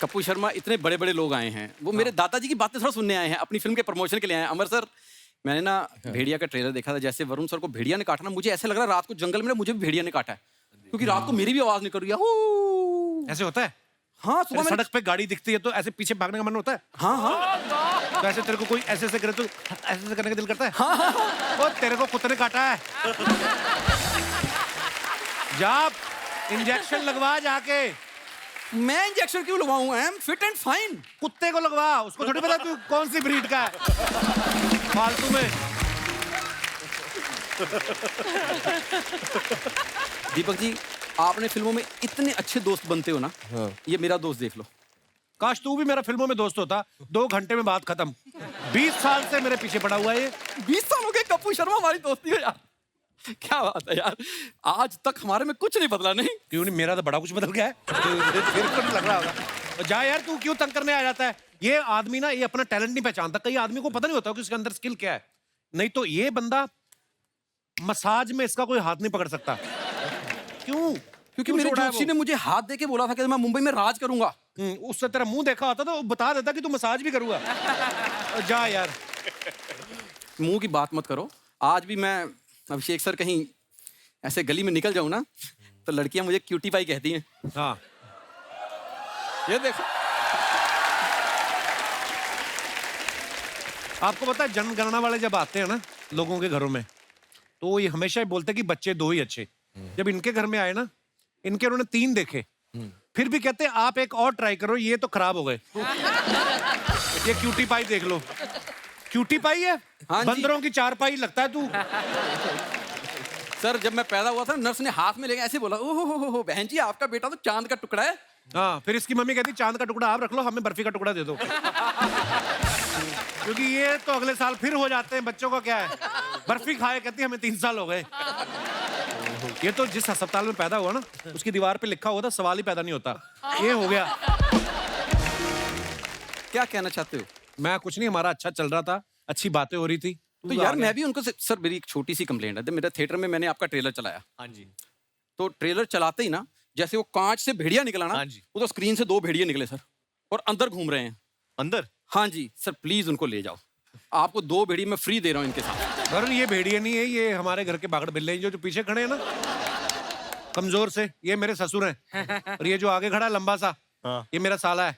कपूर शर्मा, इतने बड़े बड़े लोग आए हैं, वो मेरे दादाजी की बातें थोड़ा सुनने आए हैं, अपनी फिल्म के प्रमोशन के लिए आए हैं। अमर सर, मैंने ना भेड़िया का ट्रेलर देखा था, जैसे वरुण सर को भेड़िया ने काटा ना, मुझे ऐसे लग रहा है रात को जंगल में ना मुझे भी भेड़िया ने काटा है, क्योंकि रात को मेरी भी आवाज निकल रही है। ऐसे होता है? हाँ, सुबह अरे सड़क पे गाड़ी दिखती है तो ऐसे पीछे भागने का मन होता है? हाँ हाँ। तो ऐसे तेरे को कोई ऐसे ऐसे करे तो ऐसे ऐसे करने का दिल करता है? हाँ। और तेरे को कुत्ते ने काटा है, जा इंजेक्शन लगवा जाके। मैं इंजेक्शन क्यों लगवाऊं? I am fit and fine. कुत्ते को लगवा, उसको थोड़ी पता तू कौन सी ब्रीड का है फालतू में। दीपक जी, आपने फिल्मों में इतने अच्छे दोस्त बनते हो ना। हाँ। ये मेरा दोस्त देख लो। काश तू भी मेरा फिल्मों में दोस्त होता। 2 घंटे में बात खत्म। 20 साल से मेरे पीछे पड़ा हुआ है ये। 20 साल हो गए कपूर शर्मा हमारी दोस्ती है यार। क्या बात है यार, आज तक हमारे में कुछ नहीं बदला। नहीं क्यों नहीं, मेरा तो बड़ा कुछ बदल गया है। तेरे को नहीं लग रहा होगा। तो जा यार, तू क्यों तंग करने आ जाता है? ये आदमी ना, ये अपना टैलेंट नहीं पहचानता। कई आदमी को पता नहीं होता कि उसके अंदर स्किल क्या है। नहीं तो ये बंदा मसाज में इसका कोई हाथ नहीं पकड़ सकता। क्यों? क्योंकि मेरे जोशी ने मुझे हाथ देके बोला था कि मैं मुंबई में राज करूंगा। उससे तेरा मुंह देखा होता तो बता देता कि तू मसाज भी करूंगा। जा यार, मुंह की बात मत करो। आज भी मैं अभिषेक सर कहीं ऐसे गली में निकल जाऊं ना, तो लड़कियां मुझे क्यूटी पाई कहती हैं। हाँ, ये देखो। आपको पता है जनगणना वाले जब आते हैं ना लोगों के घरों में, तो ये हमेशा ही बोलते हैं कि बच्चे 2 ही अच्छे। जब इनके घर में आए ना, इनके उन्होंने 3 देखे, फिर भी कहते हैं आप एक और ट्राई करो, ये तो खराब हो गए। ये क्यूटी पाई देख लो। क्यूटी पाई है? हाँ जी। बंदरों की 4 पाई लगता है तू। सर, जब मैं पैदा हुआ था नर्स ने हाथ में लेके ऐसे बोला, ओहो बहन जी आपका बेटा तो चांद का टुकड़ा है। हाँ, फिर इसकी मम्मी कहती चांद का टुकड़ा आप रख लो, हमें बर्फी का टुकड़ा दे दो। क्योंकि ये तो अगले साल फिर हो जाते हैं। बच्चों का क्या है, बर्फी खाए, कहती हमें 3 साल हो गए। ये तो जिस अस्पताल में पैदा हुआ ना, उसकी दीवार पे लिखा हुआ था सवाल ही पैदा नहीं होता। ये हो गया। क्या कहना चाहते हो? मैं कुछ नहीं, हमारा अच्छा चल रहा था, अच्छी बातें हो रही थी। तो यार मैं भी उनको सर, मेरी एक छोटी सी कंप्लेंट है। मेरे थिएटर में मैंने आपका ट्रेलर चलाया। हाँ जी। तो ट्रेलर चलाते ही ना, जैसे वो कांच से भेड़िया निकला ना, हाँ जी। वो तो स्क्रीन से 2 भेड़िए निकले सर, और अंदर घूम रहे हैं। अंदर? हाँ जी सर, प्लीज उनको ले जाओ। आपको 2 भेड़िए मैं फ्री दे रहा हूँ इनके साथ। अरे ये भेड़िए नहीं है, ये हमारे घर के बागड़ बिल्ले हैं जो पीछे खड़े हैं ना, कमजोर से। ये मेरे ससुर हैं। और ये जो आगे खड़ा है लंबा सा, ये मेरा साला है।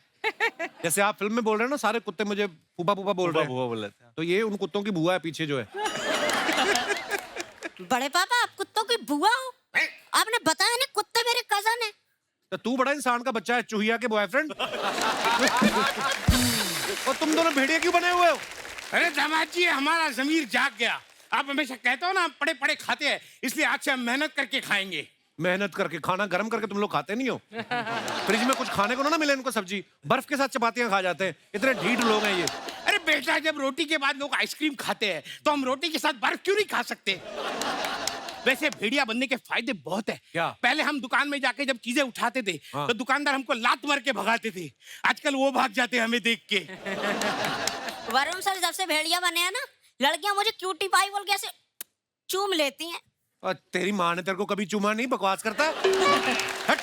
जैसे आप फिल्म में बोल रहे हैं ना, सारे कुत्ते मुझे फूफा फूफा बोल रहे हैं, तो ये उन कुत्तों की बुआ है पीछे जो है। बड़े पापा, आप कुत्तों की बुआ हो? आपने बताया ना कुत्ते मेरे कजन है। तो तू बड़ा इंसान का बच्चा है, चूहिया के बॉयफ्रेंड। और तुम दोनों भेड़िया क्यों बने हुए हो? अरे दामाद जी, हमारा जमीर जाग गया। आप हमेशा कहते हो ना हम पड़े पड़े खाते हैं, इसलिए आज से हम मेहनत करके खाएंगे। मेहनत करके? खाना गर्म करके तुम लोग खाते नहीं हो? फ्रिज में कुछ खाने को ना मिले इनको, सब्जी बर्फ के साथ चपातियां खा जाते हैं। इतने ढीठ लोग हैं ये। अरे बेटा, जब रोटी के बाद लोग आइसक्रीम खाते हैं तो हम रोटी के साथ बर्फ क्यों नहीं खा सकते? वैसे भेड़िया बनने के फायदे बहुत है। क्या? पहले हम दुकान में जाके जब चीजें उठाते थे, हाँ। तो दुकानदार हमको लात मार के भगाते थे। आजकल वो भाग जाते हैं हमें देख के। वरुण सर, जब से भेड़िया बने हैं ना, लड़कियां मुझे क्यूटी पाई बोल के ऐसे चूम लेती हैं। और तेरी माँ ने तेरे को कभी चूमा नहीं? बकवास करता है। हट।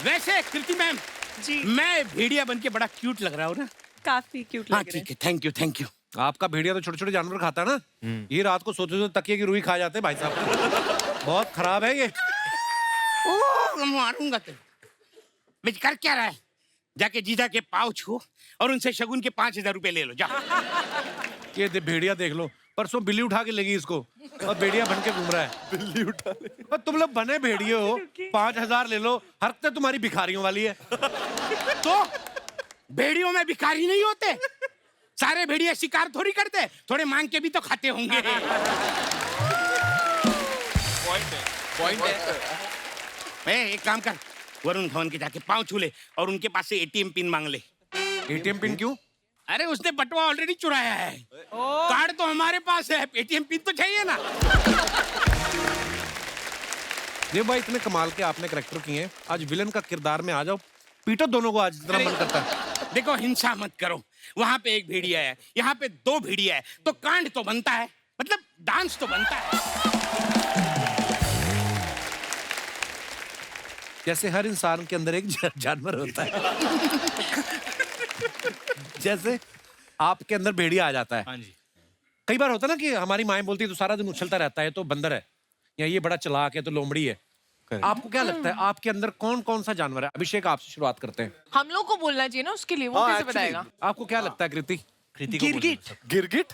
वैसे कृति मैम जी, मैं भेड़िया बन के बड़ा क्यूट लग रहा हूँ ना? काफी क्यूट हाँ लग रहे ठीक है, थैंक यू थैंक यू। आपका भेड़िया तो छोटे छोटे जानवर खाता है ना, ये रात को सोते सोते तकिए की रुई खा जाते हैं भाई साहब। बहुत खराब है ये। ओह, मारूंगा तेरे। मैं कर क्या रहा है? जाके जीजा के पाँव छू और उनसे शगुन के 5000 रुपए ले लो, जा। ये भेड़िया देख लो, परसों बिल्ली उठा के लेगी इसको, और भेड़िया बन के घूम रहा है। बिल्ली उठा ले। और तुम लोग बने भेड़िए हो, 5000 ले लो। हरकतें तुम्हारी भिखारियों वाली है। तो भेड़ियों में भिखारी नहीं होते? सारे भेड़िए शिकार थोड़ी करते, थोड़े मांग के भी तो खाते होंगे। पॉइंट है। एक काम कर, वरुण धवन के जाके पाँव छू ले और उनके पास से एटीएम पिन मांग ले। एटीएम पिन क्यों? अरे उसने बटुआ ऑलरेडी चुराया है। कार्ड तो हमारे पास है, एटीएम पिन तो चाहिए ना। देव भाई, इतने कमाल के आपने कैरेक्टर किए हैं, आज विलन का किरदार में आ जाओ, पीटो दोनों को आज, जितना मन करता है। देखो, हिंसा मत करो। वहां पे एक भेड़िया है, यहाँ पे 2 भेड़िया है, तो कांड तो बनता है, मतलब डांस तो बनता है। जैसे हर इंसान के अंदर एक जानवर होता है। जैसे आपके अंदर भेड़िया आ जाता है। हाँ जी। कई बार होता है ना कि हमारी माएं बोलती है तो सारा दिन उछलता रहता है तो बंदर है, या ये बड़ा चालाक है तो लोमड़ी है। आपको क्या लगता है आपके अंदर कौन कौन सा जानवर है? अभिषेक, आपसे शुरुआत करते हैं। हम लोग को बोलना चाहिए ना उसके लिए, वो कैसे बताएगा? आपको क्या लगता है कृति? गिरगिट। गिरगिट।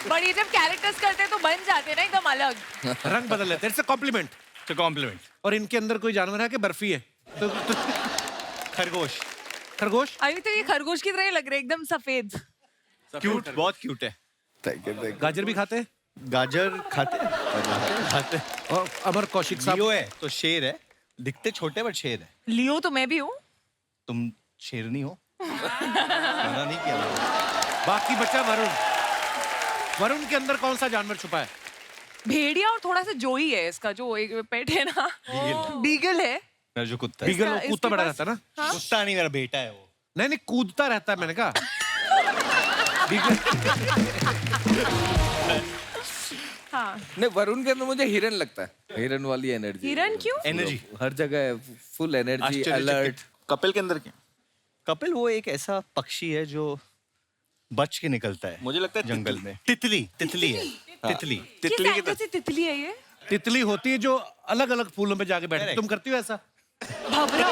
बट ये जब कैरेक्टर्स करते हैं तो बन जाते हैं ना एकदम अलग, रंग बदल लेते हैं। It's a compliment. तो कॉम्प्लीमेंट। और इनके अंदर कोई जानवर है कि बर्फी है? तो खरगोश। खरगोश अभी तो ये खरगोश की तरह ही लग रहे हैं, एकदम सफेद। क्यूट, बहुत क्यूट है। गाजर भी खाते हैं? गाजर खाते। और अमर कौशिक साहब लियो है तो शेर है, दिखते छोटे बट शेर है। लियो तो मैं भी हूँ। तुम शेरनी हो। मना नहीं किया मैंने। बाकी बचा वरुण। वरुण के अंदर कौन सा जानवर छुपा है? भेड़िया और थोड़ा सा जोई है इसका, जो एक पेट है ना, बीगल है। मेरा जो कुत्ता है। बीगल कूदता बड़ा रहता है ना? हाँ? कुत्ता नहीं, मेरा बेटा है वो। नहीं कूदता रहता है, मैंने कहा। हाँ। नहीं, वरुण के अंदर मुझे हिरन लगता है, हिरन वाली एनर्जी। हिरन क्यों? एनर्जी हर जगह फुल एनर्जी, अलर्ट। कपिल के अंदर क्या? कपिल वो एक ऐसा पक्षी है जो बच के निकलता है, मुझे लगता है जंगल में। तितली है। तितली। किस एंगल से तितली है ये? तितली होती है जो अलग अलग फूलों पे जाके बैठती है। तुम करती हो ऐसा? भवरा।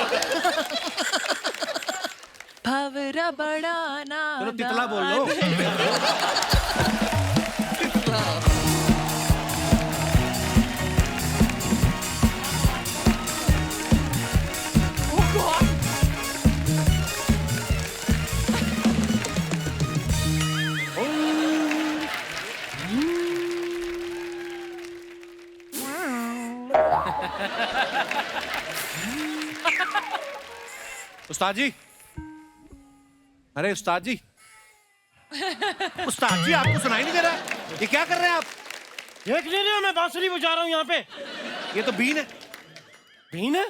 भवरा बड़ा ना। चलो तितला बोल लो। उस्ताद जी, अरे उस्ताद जी, उस्ताद जी आपको सुनाई नहीं दे रहा? ये क्या कर रहे हैं आप? देख ले रहे हो, मैं बांसुरी बजा रहा हूँ यहाँ पे। ये तो बीन है। बीन है?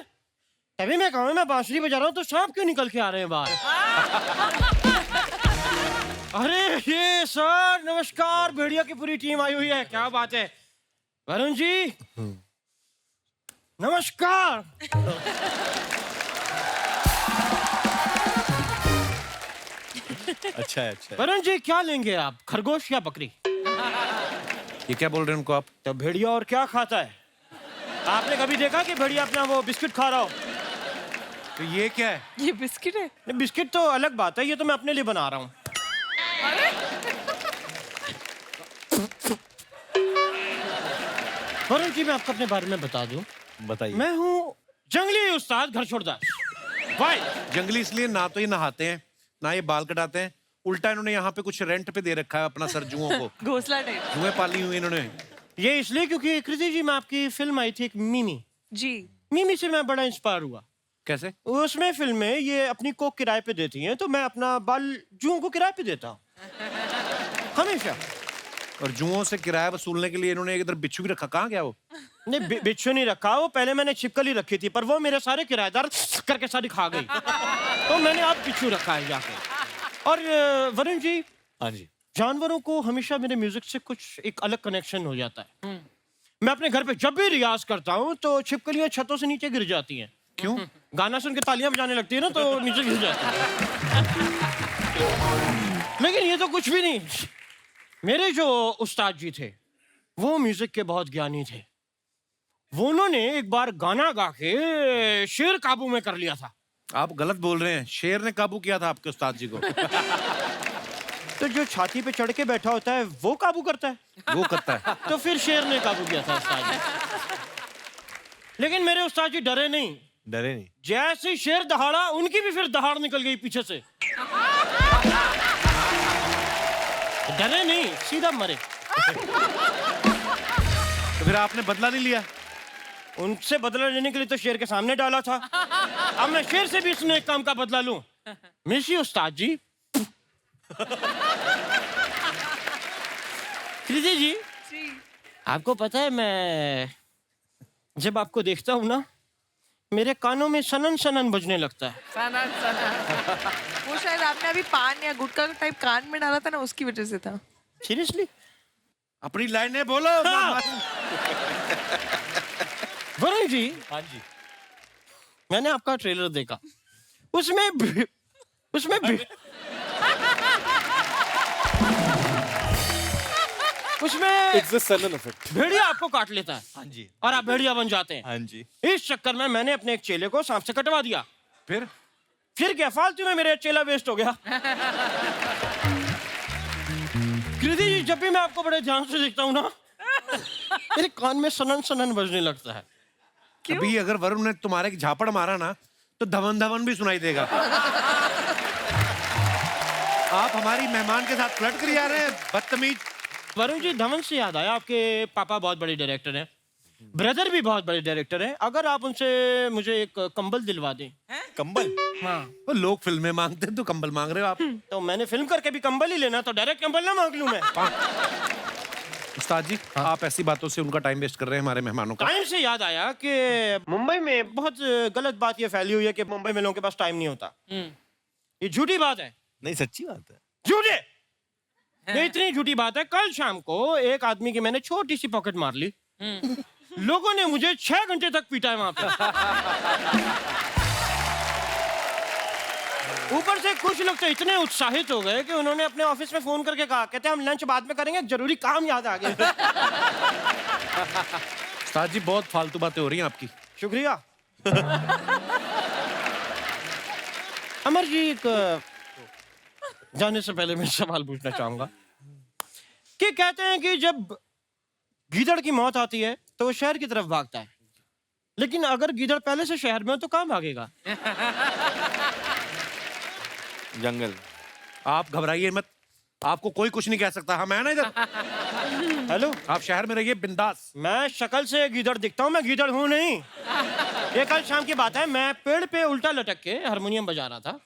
तभी मैं कहूँ मैं बांसुरी बजा रहा हूँ तो सांप क्यों निकल के आ रहे हैं बाहर? अरे ये सर नमस्कार, भेड़िया की पूरी टीम आई हुई है, क्या बात है। वरुण जी नमस्कार। अच्छा है, अच्छा है। वरुण जी क्या लेंगे आप, खरगोश या बकरी? ये क्या बोल रहे हैं उनको आप? तो भेड़िया और क्या खाता है? आपने कभी देखा कि भेड़िया अपना वो बिस्किट खा रहा हो? तो ये क्या है? ये बिस्किट है। नहीं, बिस्किट तो अलग बात है, ये तो मैं अपने लिए बना रहा हूँ। वरुण जी मैं आपको अपने बारे में बता दूं, बताइए। मैं हूँ जंगली उस्ताद घर छोड़दार। वाई जंगली इसलिए ना तो ये नहाते हैं ना ये बाल कटाते हैं, उल्टा इन्होंने यहाँ पे कुछ रेंट पे दे रखा है अपना सर जुओं को। घोंसला टाइप। जुएं पाली हुई इन्होंने। ये इसलिए क्योंकि कृति जी में आपकी फिल्म आई थी एक मिमी जी, मिमी से मैं बड़ा इंस्पायर हुआ। कैसे? उसमें फिल्म में ये अपनी कोक किराए पे देती हैं तो मैं अपना बाल जुओं को किराए पे देता हूँ हमेशा। और जुओं से किराया वसूलने के लिए इन्होंने एक इधर बिच्छू भी रखा। कहाँ गया वो? नहीं बिच्छू नहीं रखा, वो पहले मैंने छिपकली रखी थी पर वो मेरे सारे किराएदार करके सारी खा गई तो मैंने अब बिच्छू रखा है जाके। और वरुण जी, हाँ जी, जानवरों को हमेशा मेरे म्यूजिक से कुछ एक अलग कनेक्शन हो जाता है। मैं अपने घर पे जब भी रियाज करता हूँ तो छिपकलियां छतों से नीचे गिर जाती हैं। क्यों? गाना सुन के तालियां बजाने लगती है ना तो नीचे गिर जाती है। लेकिन ये तो कुछ भी नहीं, मेरे जो उस्ताद जी थे वो म्यूजिक के बहुत ज्ञानी थे। वो उन्होंने एक बार गाना गा के शेर काबू में कर लिया था। आप गलत बोल रहे हैं, शेर ने काबू किया था आपके उस्ताद जी को। तो जो छाती पे चढ़ के बैठा होता है वो काबू करता है। वो करता है। तो फिर शेर ने काबू किया था उस्ताद जी। लेकिन मेरे उस्ताद जी डरे नहीं। डरे नहीं? जैसे ही शेर दहाड़ा उनकी भी फिर दहाड़ निकल गई पीछे से। डरे नहीं, सीधा मरे। तो फिर आपने बदला नहीं लिया? उनसे बदला लेने के लिए तो शेर के सामने डाला था। अब मैं शेर से भी इसने एक काम का बदला लूं। मिसी उस्ताद जी। कृति जी, आपको पता है मैं जब आपको देखता हूं ना मेरे कानों में सनन सनन बजने लगता है। सनन सनन। वो शायद आपने अभी पान या गुटखा टाइप कान में डाला था ना, उसकी वजह से था। सीरियसली? अपनी लाइनें बोलो। वरुण जी, हाँ जी, मैंने आपका ट्रेलर देखा, उसमें उसमें It's the Sanan effect. भेड़िया आपको काट लेता है। हाँ जी, और आप भेड़िया बन जाते हैं। हाँ जी। इस चक्कर में मैंने अपने एक चेले को सांप से कटवा दिया। फिर क्या, फालतू में मेरा चेला वेस्ट हो गया। कृति जी, जब भी मैं आपको बड़े ध्यान से देखता हूँ ना, मेरे कान में सनन सनन बजने लगता है। अभी अगर वरुण ने तुम्हारे झापड़ मारा ना, तो धवन धवन भी सुनाई देगा। आप हमारी मेहमान के साथ फ्लर्ट कर जा रहे हैं, बदतमीज। वरुण जी, धवन से याद आया, आपके पापा बहुत बड़े डायरेक्टर हैं, ब्रदर भी बहुत बड़े डायरेक्टर हैं। अगर आप उनसे मुझे एक कंबल दिलवा दें। कंबल? हाँ। वो लोग फिल्में मांगते हैं, तो कंबल मांग रहे हो आप। तो मैंने फिल्म करके भी कंबल ही लेना, तो डायरेक्ट कंबल ना मांग लूं मैं। उस्ताद जी, आप ऐसी बातों से उनका टाइम वेस्ट कर रहे हैं, हमारे मेहमानों का। टाइम से याद आया कि मुंबई में बहुत गलत बात ये फैली हुई है कि मुंबई में लोगों के पास टाइम नहीं होता। ये झूठी बात है। नहीं, सच्ची बात है। झूठे? ये इतनी झूठी बात है, कल शाम को एक आदमी की मैंने छोटी सी पॉकेट मार ली। लोगों ने मुझे 6 घंटे तक पीटा है वहां पे। ऊपर से कुछ लोग तो इतने उत्साहित हो गए कि उन्होंने अपने ऑफिस में फोन करके कहा, कहते हम लंच बाद में करेंगे, जरूरी काम याद आ गया। उस्ताद जी, बहुत फालतू बातें हो रही हैं आपकी। शुक्रिया। अमर जी, एक जाने से पहले मैं सवाल पूछना चाहूंगा कि कहते हैं कि जब गीदड़ की मौत आती है तो वो शहर की तरफ भागता है, लेकिन अगर गीदड़ पहले से शहर में हो तो कहाँ भागेगा? जंगल। आप घबराइए मत, आपको कोई कुछ नहीं कह सकता। हम है ना इधर। हेलो, आप शहर में रहिए बिंदास। मैं शक्ल से गीदड़ दिखता हूँ, मैं गीदड़ हूँ नहीं। ये कल शाम की बात है, मैं पेड़ पे उल्टा लटक के हारमोनियम बजा रहा था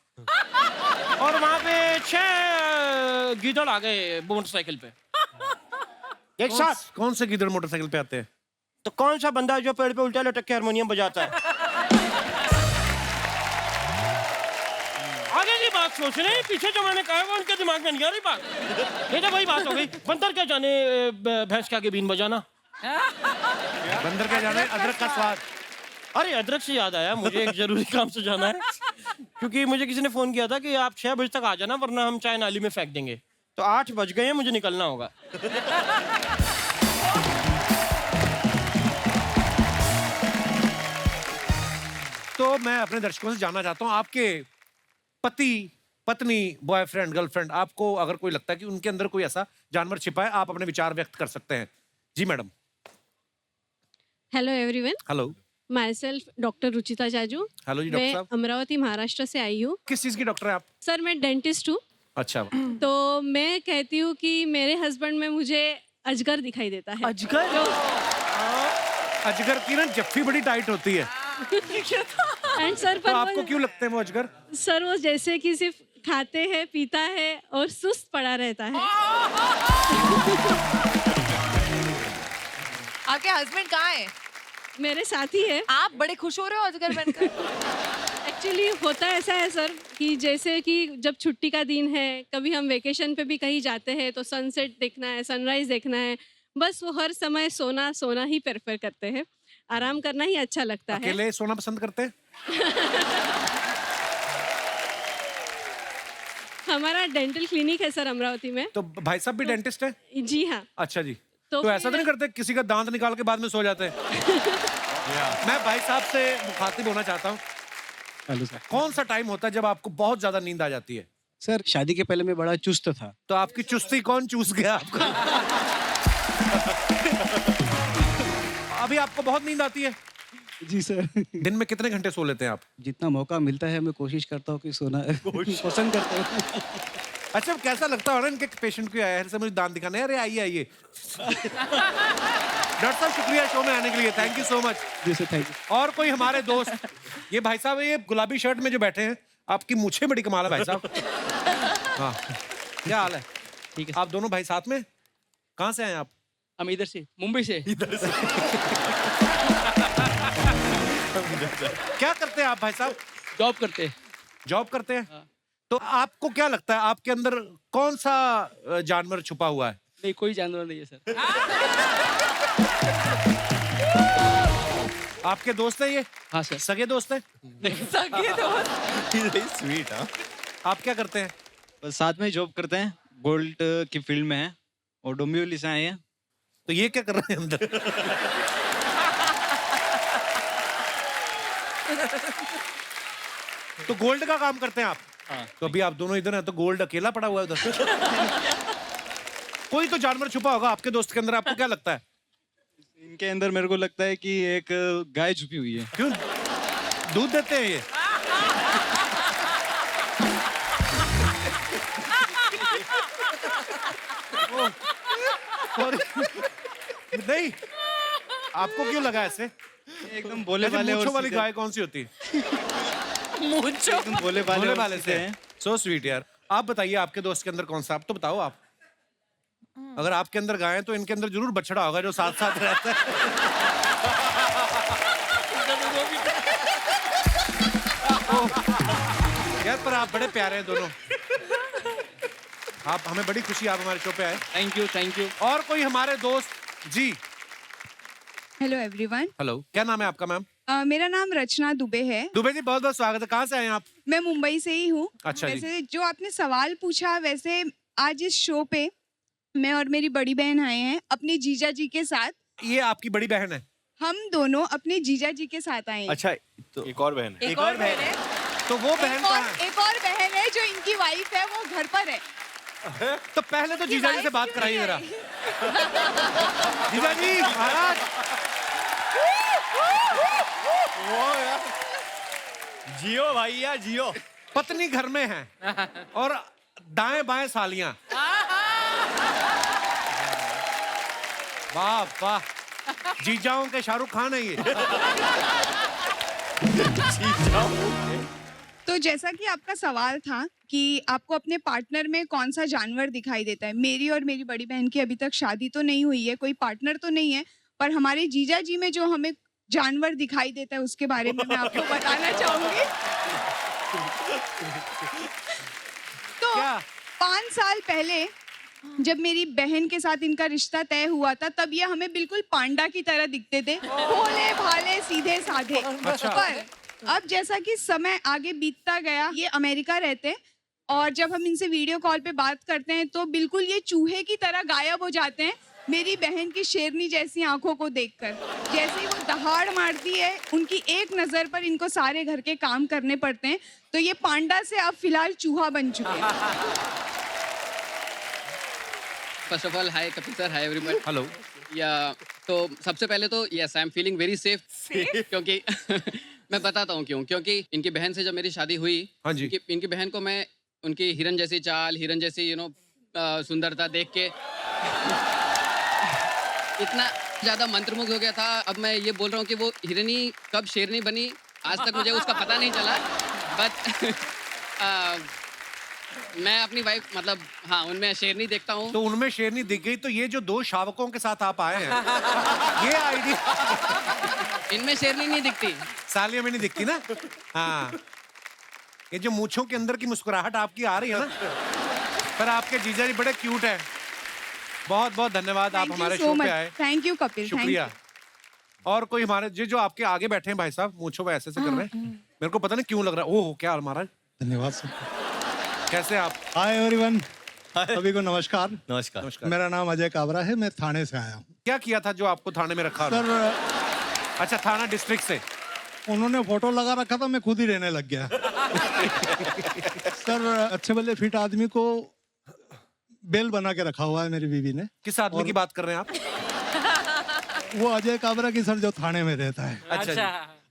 और वहां पे 6 गीदड़ आ गए मोटरसाइकिल पे एक साथ। कौन से गीदड़ मोटरसाइकिल पे आते हैं? तो कौन सा बंदा है जो पेड़ पे उल्टा लटक के हारमोनियम बजाता है? आगे की बात सोच रहे हैं, पीछे जो मैंने कहा वो उनके दिमाग में नहीं आ रही बात। ये तो वही बात हो गई, बंदर क्या जाने भैंस के आगे बीन बजाना। बंदर क्या जाने अदरक का स्वाद। अरे अदरक से याद आया, मुझे एक जरूरी काम से जाना है, क्योंकि मुझे किसी ने फोन किया था कि आप 6 बजे तक आ जाना, वरना हम चाय नाली में फेंक देंगे। तो 8 बज गए हैं, मुझे निकलना होगा। तो मैं अपने दर्शकों से जानना चाहता हूँ, आपके पति, पत्नी, बॉयफ्रेंड, गर्लफ्रेंड, आपको अगर कोई लगता है कि उनके अंदर कोई ऐसा जानवर छिपा है, आप अपने विचार व्यक्त कर सकते हैं। जी madam. Hello everyone. Hello. Myself doctor Ruchita Jaju. Hello जी डॉक्टर मैं साहब। अमरावती महाराष्ट्र से आई हूँ। किस चीज की डॉक्टर है आप? सर मैं डेंटिस्ट हूँ। अच्छा। तो मैं कहती हूँ कि मेरे हस्बैंड में मुझे अजगर दिखाई देता है। अजगर? अजगर की ना जफ्फी बड़ी टाइट होती है। एंड सर तो आपको क्यों लगते हैं वो अजगर? सर वो जैसे कि सिर्फ खाते हैं, पीता है और सुस्त पड़ा रहता है। आपके हस्बैंड कहाँ है? मेरे साथ ही है। आप बड़े खुश हो रहे हो अजगर बनकर। एक्चुअली होता ऐसा है सर कि जैसे कि जब छुट्टी का दिन है, कभी हम वेकेशन पे भी कहीं जाते हैं तो सनसेट देखना है, सनराइज देखना है, बस वो हर समय सोना सोना ही प्रेफर करते हैं। आराम करना ही अच्छा लगता है। अकेले सोना पसंद करते हैं? हमारा डेंटल क्लिनिक है सर अमरावती में। तो भाई साहब भी डेंटिस्ट है? जी हाँ। अच्छा जी। तो तो ऐसा तो नहीं करते किसी का दांत निकाल के बाद में सो जाते हैं? मैं भाई साहब से मुखातिब होना चाहता हूँ। Hello sir. कौन सा टाइम होता है जब आपको बहुत ज्यादा नींद आ जाती है? सर शादी के पहले मैं बड़ा चुस्त था। तो आपकी चुस्ती कौन चूस गया आपको? अभी आपको बहुत नींद आती है? जी सर। दिन में कितने घंटे सो लेते हैं आप? जितना मौका मिलता है मैं कोशिश करता हूँ कि सोना पसंद करता हूँ। अच्छा, कैसा लगता है इनके पेशेंट को आया है से मुझे दांत दिखाने? अरे आइए आइए। डॉक्टर साहब शुक्रिया शो में आने के लिए, थैंक यू सो मच। जी सर, थैंक यू। और कोई हमारे दोस्त, ये भाई साहब ये गुलाबी शर्ट में जो बैठे हैं, आपकी मूछें बड़ी कमाल है भाई साहब। हाँ, क्या हाल है? ठीक है। आप दोनों भाई साथ में? कहाँ से आए आप? हम इधर से, मुंबई से। इधर से। क्या करते हैं आप भाई साहब? जॉब करते हैं। जॉब करते हैं? तो आपको क्या लगता है आपके अंदर कौन सा जानवर छुपा हुआ है? नहीं, कोई जानवर नहीं है सर। आपके दोस्त हैं ये? हाँ सर। सगे दोस्त हैं? सगे दोस्त? स्वीट। हाँ, आप क्या करते हैं? बस साथ में जॉब करते हैं, गोल्ड की फील्ड में है और डोंबिवली से आए हैं। तो ये क्या कर रहे हैं अंदर? तो गोल्ड का काम करते हैं आप? हाँ। तो अभी आप दोनों इधर हैं तो गोल्ड अकेला पड़ा हुआ है उधर। कोई तो जानवर छुपा होगा आपके दोस्त के अंदर, आपको क्या लगता है? इनके अंदर मेरे को लगता है कि एक गाय छुपी हुई है। क्यों? दूध देते हैं ये? नहीं, आपको क्यों लगा ऐसे? एकदम भोले भाले और मूंछों वाली सीधे। गाय कौन सी होती है? मूंछों? एकदम भोले भाले और वाले सीधे से हैं। सो स्वीट यार। आप बताइए आपके दोस्त के अंदर कौन सा, आप तो बताओ आप। अगर आपके अंदर गाय है तो इनके अंदर जरूर बछड़ा होगा जो साथ साथ रहता है। यार पर आप बड़े प्यारे हैं दोनों। आप हमें बड़ी खुशी आप हमारे शो पे आए। Thank you, thank you. और कोई हमारे दोस्त जी? Hello everyone. हेलो, क्या नाम है आपका मैम? मेरा नाम रचना दुबे है। दुबे जी बहुत बहुत स्वागत है। कहाँ से आए हैं आप? मैं मुंबई से ही हूँ। अच्छा जी। वैसे जो आपने सवाल पूछा, वैसे आज इस शो पे मैं और मेरी बड़ी बहन आए हैं अपने जीजा जी के साथ। ये आपकी बड़ी बहन है? हम दोनों अपने जीजा जी के साथ आए हैं। अच्छा, तो एक और बहन है। एक और बहन है। तो वो बहन कहाँ है? एक और बहन है जो इनकी वाइफ है, वो घर पर है। तो पहले तो जीजा जी से बात कराइए जरा। जीजा जी महाराज। जियो भैया जियो। पत्नी घर में है और दाएं बाएं सालियां। वाह वाह, जीजाओं के शाहरुख खान है ये। तो जैसा कि आपका सवाल था कि आपको अपने पार्टनर में कौन सा जानवर दिखाई देता है, मेरी और मेरी बड़ी बहन की अभी तक शादी तो नहीं हुई है, कोई पार्टनर तो नहीं है, पर हमारे जीजा जी में जो हमें जानवर दिखाई देता है उसके बारे में मैं आपको बताना चाहूंगी। तो 5 साल पहले जब मेरी बहन के साथ इनका रिश्ता तय हुआ था, तब ये हमें बिल्कुल पांडा की तरह दिखते थे, भोले भाले सीधे साधे। पर अब जैसा कि समय आगे बीतता गया, ये अमेरिका रहते हैं और जब हम इनसे वीडियो कॉल पे बात करते हैं तो बिल्कुल ये चूहे की तरह गायब हो जाते हैं मेरी बहन की शेरनी जैसी आंखों को देखकर। जैसे ही वो दहाड़ मारती है, उनकी एक नजर पर इनको सारे घर के काम करने पड़ते हैं, तो ये पांडा से अब फिलहाल चूहा बन चुके हैं। First of all hi Kapil sir, hi everyone. Hello. या तो सबसे पहले तो yes I am feeling very safe क्योंकि मैं बताता हूँ क्यों। क्योंकि इनकी बहन से जब मेरी शादी हुई, हाँ जी। इनकी बहन को मैं उनकी हिरन जैसी चाल, हिरन जैसी सुंदरता देख के इतना ज्यादा मंत्रमुग्ध हो गया था। अब मैं ये बोल रहा हूँ कि वो हिरनी कब शेरनी बनी आज तक मुझे उसका पता नहीं चला, बट मैं अपनी वाइफ मतलब हाँ उनमें शेरनी देखता हूँ। तो उनमें शेरनी दिख गई, तो ये जो 2 शावकों के साथ आप आए हैं, ये आइडिया। इनमें शेरनी नहीं दिखती, सालियों में नहीं दिखती ना। हाँ, ये जो मूंछों के अंदर की मुस्कुराहट आपकी आ रही है ना, पर आपके जीजा जी बड़े क्यूट हैं। बहुत बहुत धन्यवाद, आप हमारे शो पे आए। थैंक यू कपिल, शुक्रिया। और कोई हमारे जो आपके आगे बैठे हैं भाई साहब, मूंछों पे ऐसे कर रहे हैं, मेरे को पता नहीं क्यों लग रहा है। ओह क्या महाराज, धन्यवाद सर। कैसे आप? हाय एवरीवन, सभी को नमस्कार। नमस्कार। मेरा नाम अजय काबरा है, मैं थाने से आया हूँ। क्या किया था जो आपको थाने में रखा? सर अच्छा, थाना डिस्ट्रिक्ट से उन्होंने फोटो लगा रखा था, मैं खुद ही रहने लग गया। सर अच्छे भले फिट आदमी को बेल बना के रखा हुआ है मेरी बीवी ने। किस आदमी की बात कर रहे हैं आप? वो अजय काबरा की सर, जो थाने में रहता है। अच्छा जी।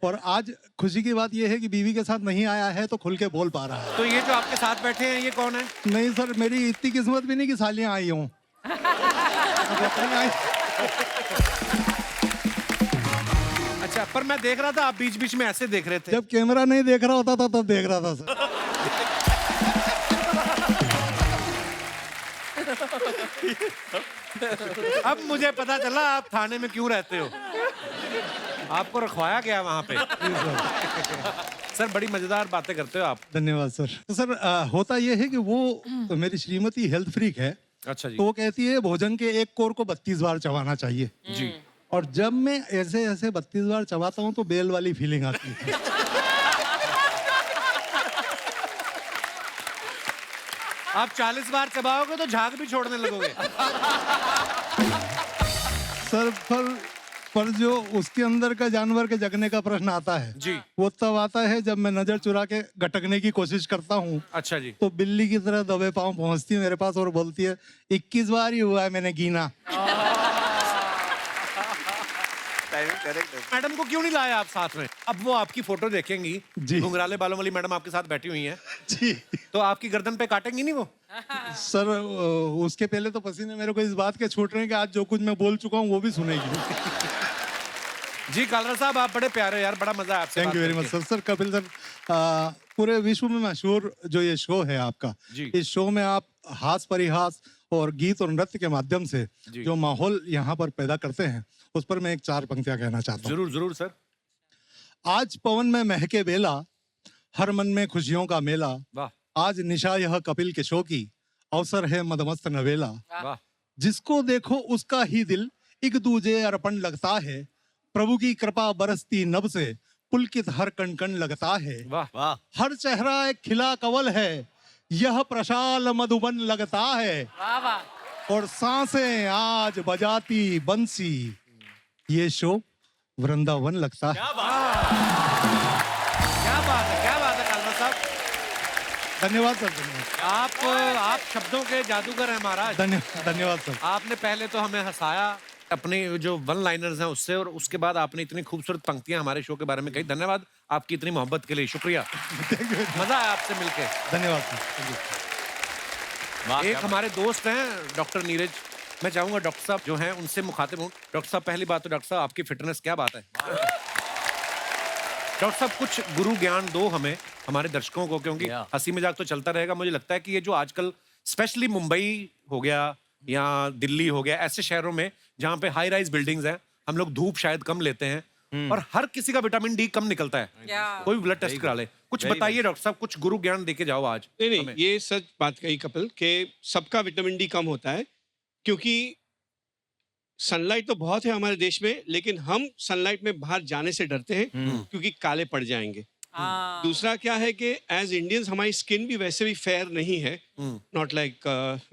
और आज खुशी की बात यह है कि बीवी के साथ नहीं आया है तो खुल के बोल पा रहा है। तो ये जो आपके साथ बैठे हैं ये कौन है? नहीं सर, मेरी इतनी किस्मत भी नहीं कि सालियां आई हूँ। अच्छा, पर मैं देख रहा था आप बीच बीच में ऐसे देख रहे थे। जब कैमरा नहीं देख रहा होता था तब देख रहा था सर। अब मुझे पता चला आप थाने में क्यों रहते हो। आपको रखवाया गया वहाँ पे। सर बड़ी मजेदार बातें करते हो आप। धन्यवाद सर। तो सर होता यह है कि वो मेरी श्रीमती हेल्थ फ्रीक है। अच्छा जी। तो वो कहती है भोजन के एक कोर को 32 बार चबाना चाहिए जी। और जब मैं ऐसे ऐसे 32 बार चबाता हूँ तो बेल वाली फीलिंग आती है। आप 40 बार चबाओगे तो झाग भी छोड़ने लगोगे। सर पर जो उसके अंदर का जानवर के जगने का प्रश्न आता है जी, वो तब आता है जब मैं नजर चुरा के गटकने की कोशिश करता हूँ। अच्छा जी। तो बिल्ली की तरह दबे पांव पहुंचती है मेरे पास और बोलती है 21 बार ही हुआ है मैंने गिना। मैडम को क्यों नहीं लाया आप साथ में? अब वो आपकी फोटो देखेंगी, घुंघराले बालों वाली मैडम आपके साथ बैठी हुई हैं जी, तो आपकी गर्दन पे काटेंगी नहीं वो? सर उसके पहले तो पसीने मेरे को इस बात के छूट रहे हैं कि आज जो कुछ मैं बोल चुका हूँ वो भी सुनेगी। जी कालरा साहब आप बड़े प्यारे यार, बड़ा मजा आया आपसे। Thank you very much sir. Sir Kapil sir पूरे विश्व में मशहूर जो ये शो है आपका, इस शो में आप हास परिहास और गीत और नृत्य के माध्यम से जो माहौल यहाँ पर पैदा करते हैं उस पर मैं एक 4 पंक्तियां कहना चाहता हूँ। जरूर जरूर सर। आज पवन में महके बेला, हर मन में खुशियों का मेला। वाह। आज निशा यह कपिल के शो की, अवसर है मदमस्त नवेला। वाह। जिसको देखो उसका ही दिल एक दूजे अर्पण लगता है। प्रभु की कृपा बरसती नभ से पुलकित हर कण कण लगता है। वाह वाह। हर चेहरा एक खिला कवल है, यह प्रशाल मधुबन लगता है। वाह वाह। और सांसें आज बजाती बंसी, ये शो वृंदावन लगता है। क्या बात है कालरा साहब। धन्यवाद सर। धन्यवाद। आप शब्दों के जादूगर हैं महाराज। धन्यवाद सर। आपने पहले तो हमें हंसाया अपने जो वन लाइनर्स हैं उससे, और उसके बाद आपने इतनी खूबसूरत पंक्तियां हमारे शो के बारे में कही। धन्यवाद आपकी इतनी मोहब्बत के लिए, शुक्रिया। मजा आया आपसे मिलके। धन्यवाद सर। एक हमारे दोस्त हैं डॉक्टर नीरज, मैं चाहूंगा डॉक्टर साहब जो हैं उनसे मुखातिब हूँ। डॉक्टर साहब पहली बात तो डॉक्टर साहब आपकी फिटनेस क्या बात है। डॉक्टर साहब कुछ गुरु ज्ञान दो हमें, हमारे दर्शकों को, क्योंकि हंसी मजाक तो चलता रहेगा। मुझे लगता है कि ये जो आजकल स्पेशली मुंबई हो गया या दिल्ली हो गया, ऐसे शहरों में जहाँ पे हाई राइज बिल्डिंग्स हैं, हम लोग धूप शायद कम लेते हैं और हर किसी का विटामिन डी कम निकलता है। कोई ब्लड टेस्ट करा ले। कुछ बताइए डॉक्टर साहब, कुछ गुरु ज्ञान देके जाओ आज। नहीं, ये सच बात कही कपिल के सबका विटामिन डी कम होता है, क्योंकि सनलाइट तो बहुत है हमारे देश में, लेकिन हम सनलाइट में बाहर जाने से डरते हैं क्योंकि काले पड़ जाएंगे। दूसरा क्या है कि एज इंडियंस हमारी स्किन भी वैसे भी फेयर नहीं है, not like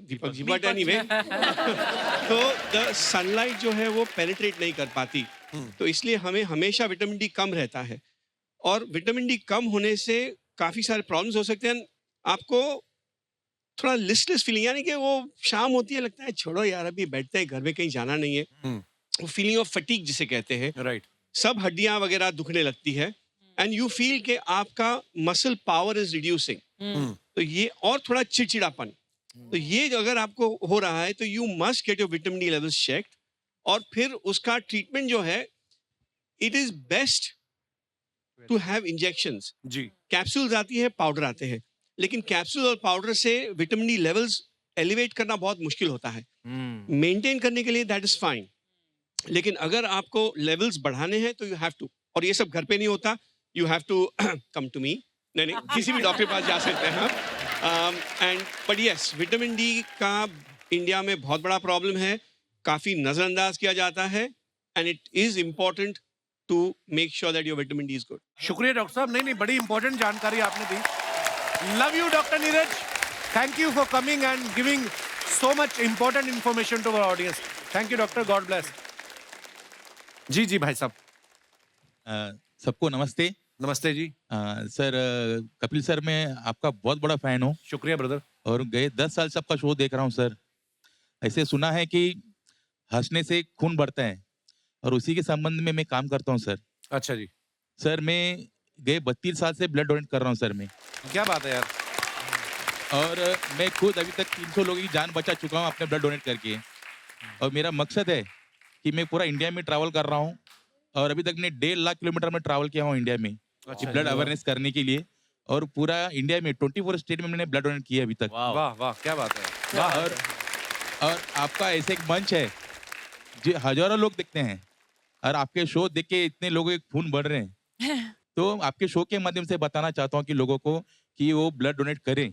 Deepak ji, but anyway तो द सनलाइट जो है वो पेनिट्रेट नहीं कर पाती, तो इसलिए हमें हमेशा विटामिन डी कम रहता है। और विटामिन डी कम होने से काफी सारे प्रॉब्लम्स हो सकते हैं। आपको थोड़ा लिस्टलेस फीलिंग, यानी कि वो शाम होती है लगता है छोड़ो यार अभी बैठते हैं घर में, कहीं जाना नहीं है। वो फीलिंग ऑफ फटीग जिसे कहते हैं, राइट। सब हड्डियां वगैरह दुखने लगती है एंड यू फील कि आपका मसल पावर इज रिड्यूसिंग। तो ये और थोड़ा चिड़चिड़ापन, तो ये अगर आपको हो रहा है तो you must get your vitamin D levels checked. और फिर उसका ट्रीटमेंट जो है, it is best to have injections. जी। कैप्सूल्स आती है, पाउडर आते हैं, लेकिन कैप्सूल और पाउडर से विटामिन डी लेवल्स एलिवेट करना बहुत मुश्किल होता है। मेंटेन करने के लिए दैट इज फाइन, लेकिन अगर आपको लेवल्स बढ़ाने हैं तो यू हैव टू, और ये सब घर पे नहीं होता, you have to come to me. नहीं, किसी भी डॉक्टर के पास जा सकते हैं आप। And but yes, vitamin D का इंडिया में बहुत बड़ा प्रॉब्लम है, काफी नजरअंदाज किया जाता है, and it is important to make sure that your vitamin D is good. शुक्रिया डॉक्टर साहब। नहीं, बड़ी इंपॉर्टेंट जानकारी आपने दी। Love you, Dr. Neeraj. Thank you for coming and giving so much important information to our audience. Thank you, Doctor. God bless. जी भाई साहब। सबको नमस्ते। नमस्ते जी। सर कपिल सर, मैं आपका बहुत बड़ा फैन हूँ। शुक्रिया ब्रदर। और गए 10 साल से आपका शो देख रहा हूँ सर। ऐसे सुना है कि हंसने से खून बढ़ता है, और उसी के संबंध में मैं काम करता हूँ सर। अच्छा जी। सर मैं गए 32 साल से ब्लड डोनेट कर रहा हूँ सर मैं। क्या बात है यार। और मैं खुद अभी तक 300 लोगों की जान बचा चुका हूँ अपने ब्लड डोनेट करके। और मेरा मकसद है कि मैं पूरा इंडिया में ट्रैवल कर रहा हूँ, और अभी तक मैं 1.5 लाख किलोमीटर में ट्रैवल किया हूँ इंडिया में ब्लड अवेयरनेस करने के लिए। और पूरा इंडिया में 24 स्टेट में मैंने ब्लड डोनेट किया अभी तक। वाह वाह, क्या बात है। और आपका ऐसे एक मंच है जो हजारों लोग देखते हैं, और आपके शो देख के इतने लोगों के खून बढ़ रहे हैं, तो आपके शो के माध्यम से बताना चाहता हूँ कि लोगों को कि वो ब्लड डोनेट करें।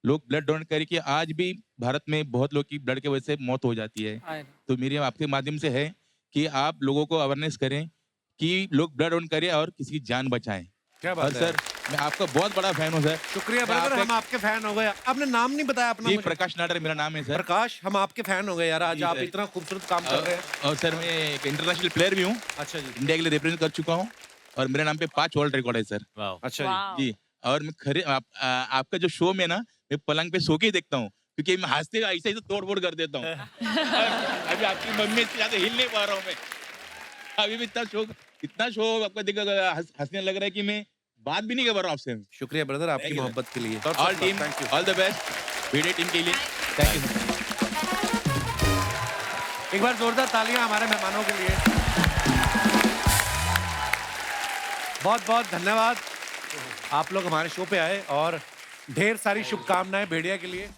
लोग ब्लड डोनेट करें कि आज भी भारत में बहुत लोग की ब्लड की वजह से मौत हो जाती है। तो मेरी आपके माध्यम से है कि आप लोगों को अवेयरनेस करें कि लोग ब्लड डोनेट करें और किसी की जान बचाएं। क्या बात और है। सर मैं आपका बहुत बड़ा फैन हूँ सर। शुक्रिया ब्रदर, हम आपके फैन हो गए। आपने नाम नहीं बताया अपना जी, मुझे। प्रकाश नाडर मेरा नाम है सर। प्रकाश, हम आपके फैन हो गए यार, आज जी, आप सर। इतना खूबसूरत काम कर रहे हैं। और सर मैं एक इंटरनेशनल प्लेयर भी हूँ। अच्छा जी। इंडिया के लिए रिप्रेजेंट कर चुका हूँ और मेरे नाम पे 5 वर्ल्ड रिकॉर्ड है सर। अच्छा जी। और मैं खरे आपका जो शो में ना मैं पलंग पे सो के ही देखता हूँ, क्योंकि मैं हंसते ऐसे ही तोड़ फोड़ कर देता हूँ। अभी आपकी मम्मी से ज्यादा हिल नहीं पा रहा हूँ मैं। अभी भी इतना शो आपका देख हंसने लग रहा है कि मैं बात भी नहीं कर रहा हूँ आपसे। शुक्रिया ब्रदर आपकी मोहब्बत के लिए। All team, all the best video team के लिए। Thank you. एक बार जोरदार तालियां हमारे मेहमानों के लिए। बहुत बहुत धन्यवाद, आप लोग हमारे शो पे आए और ढेर सारी शुभकामनाएं भेड़िया के लिए।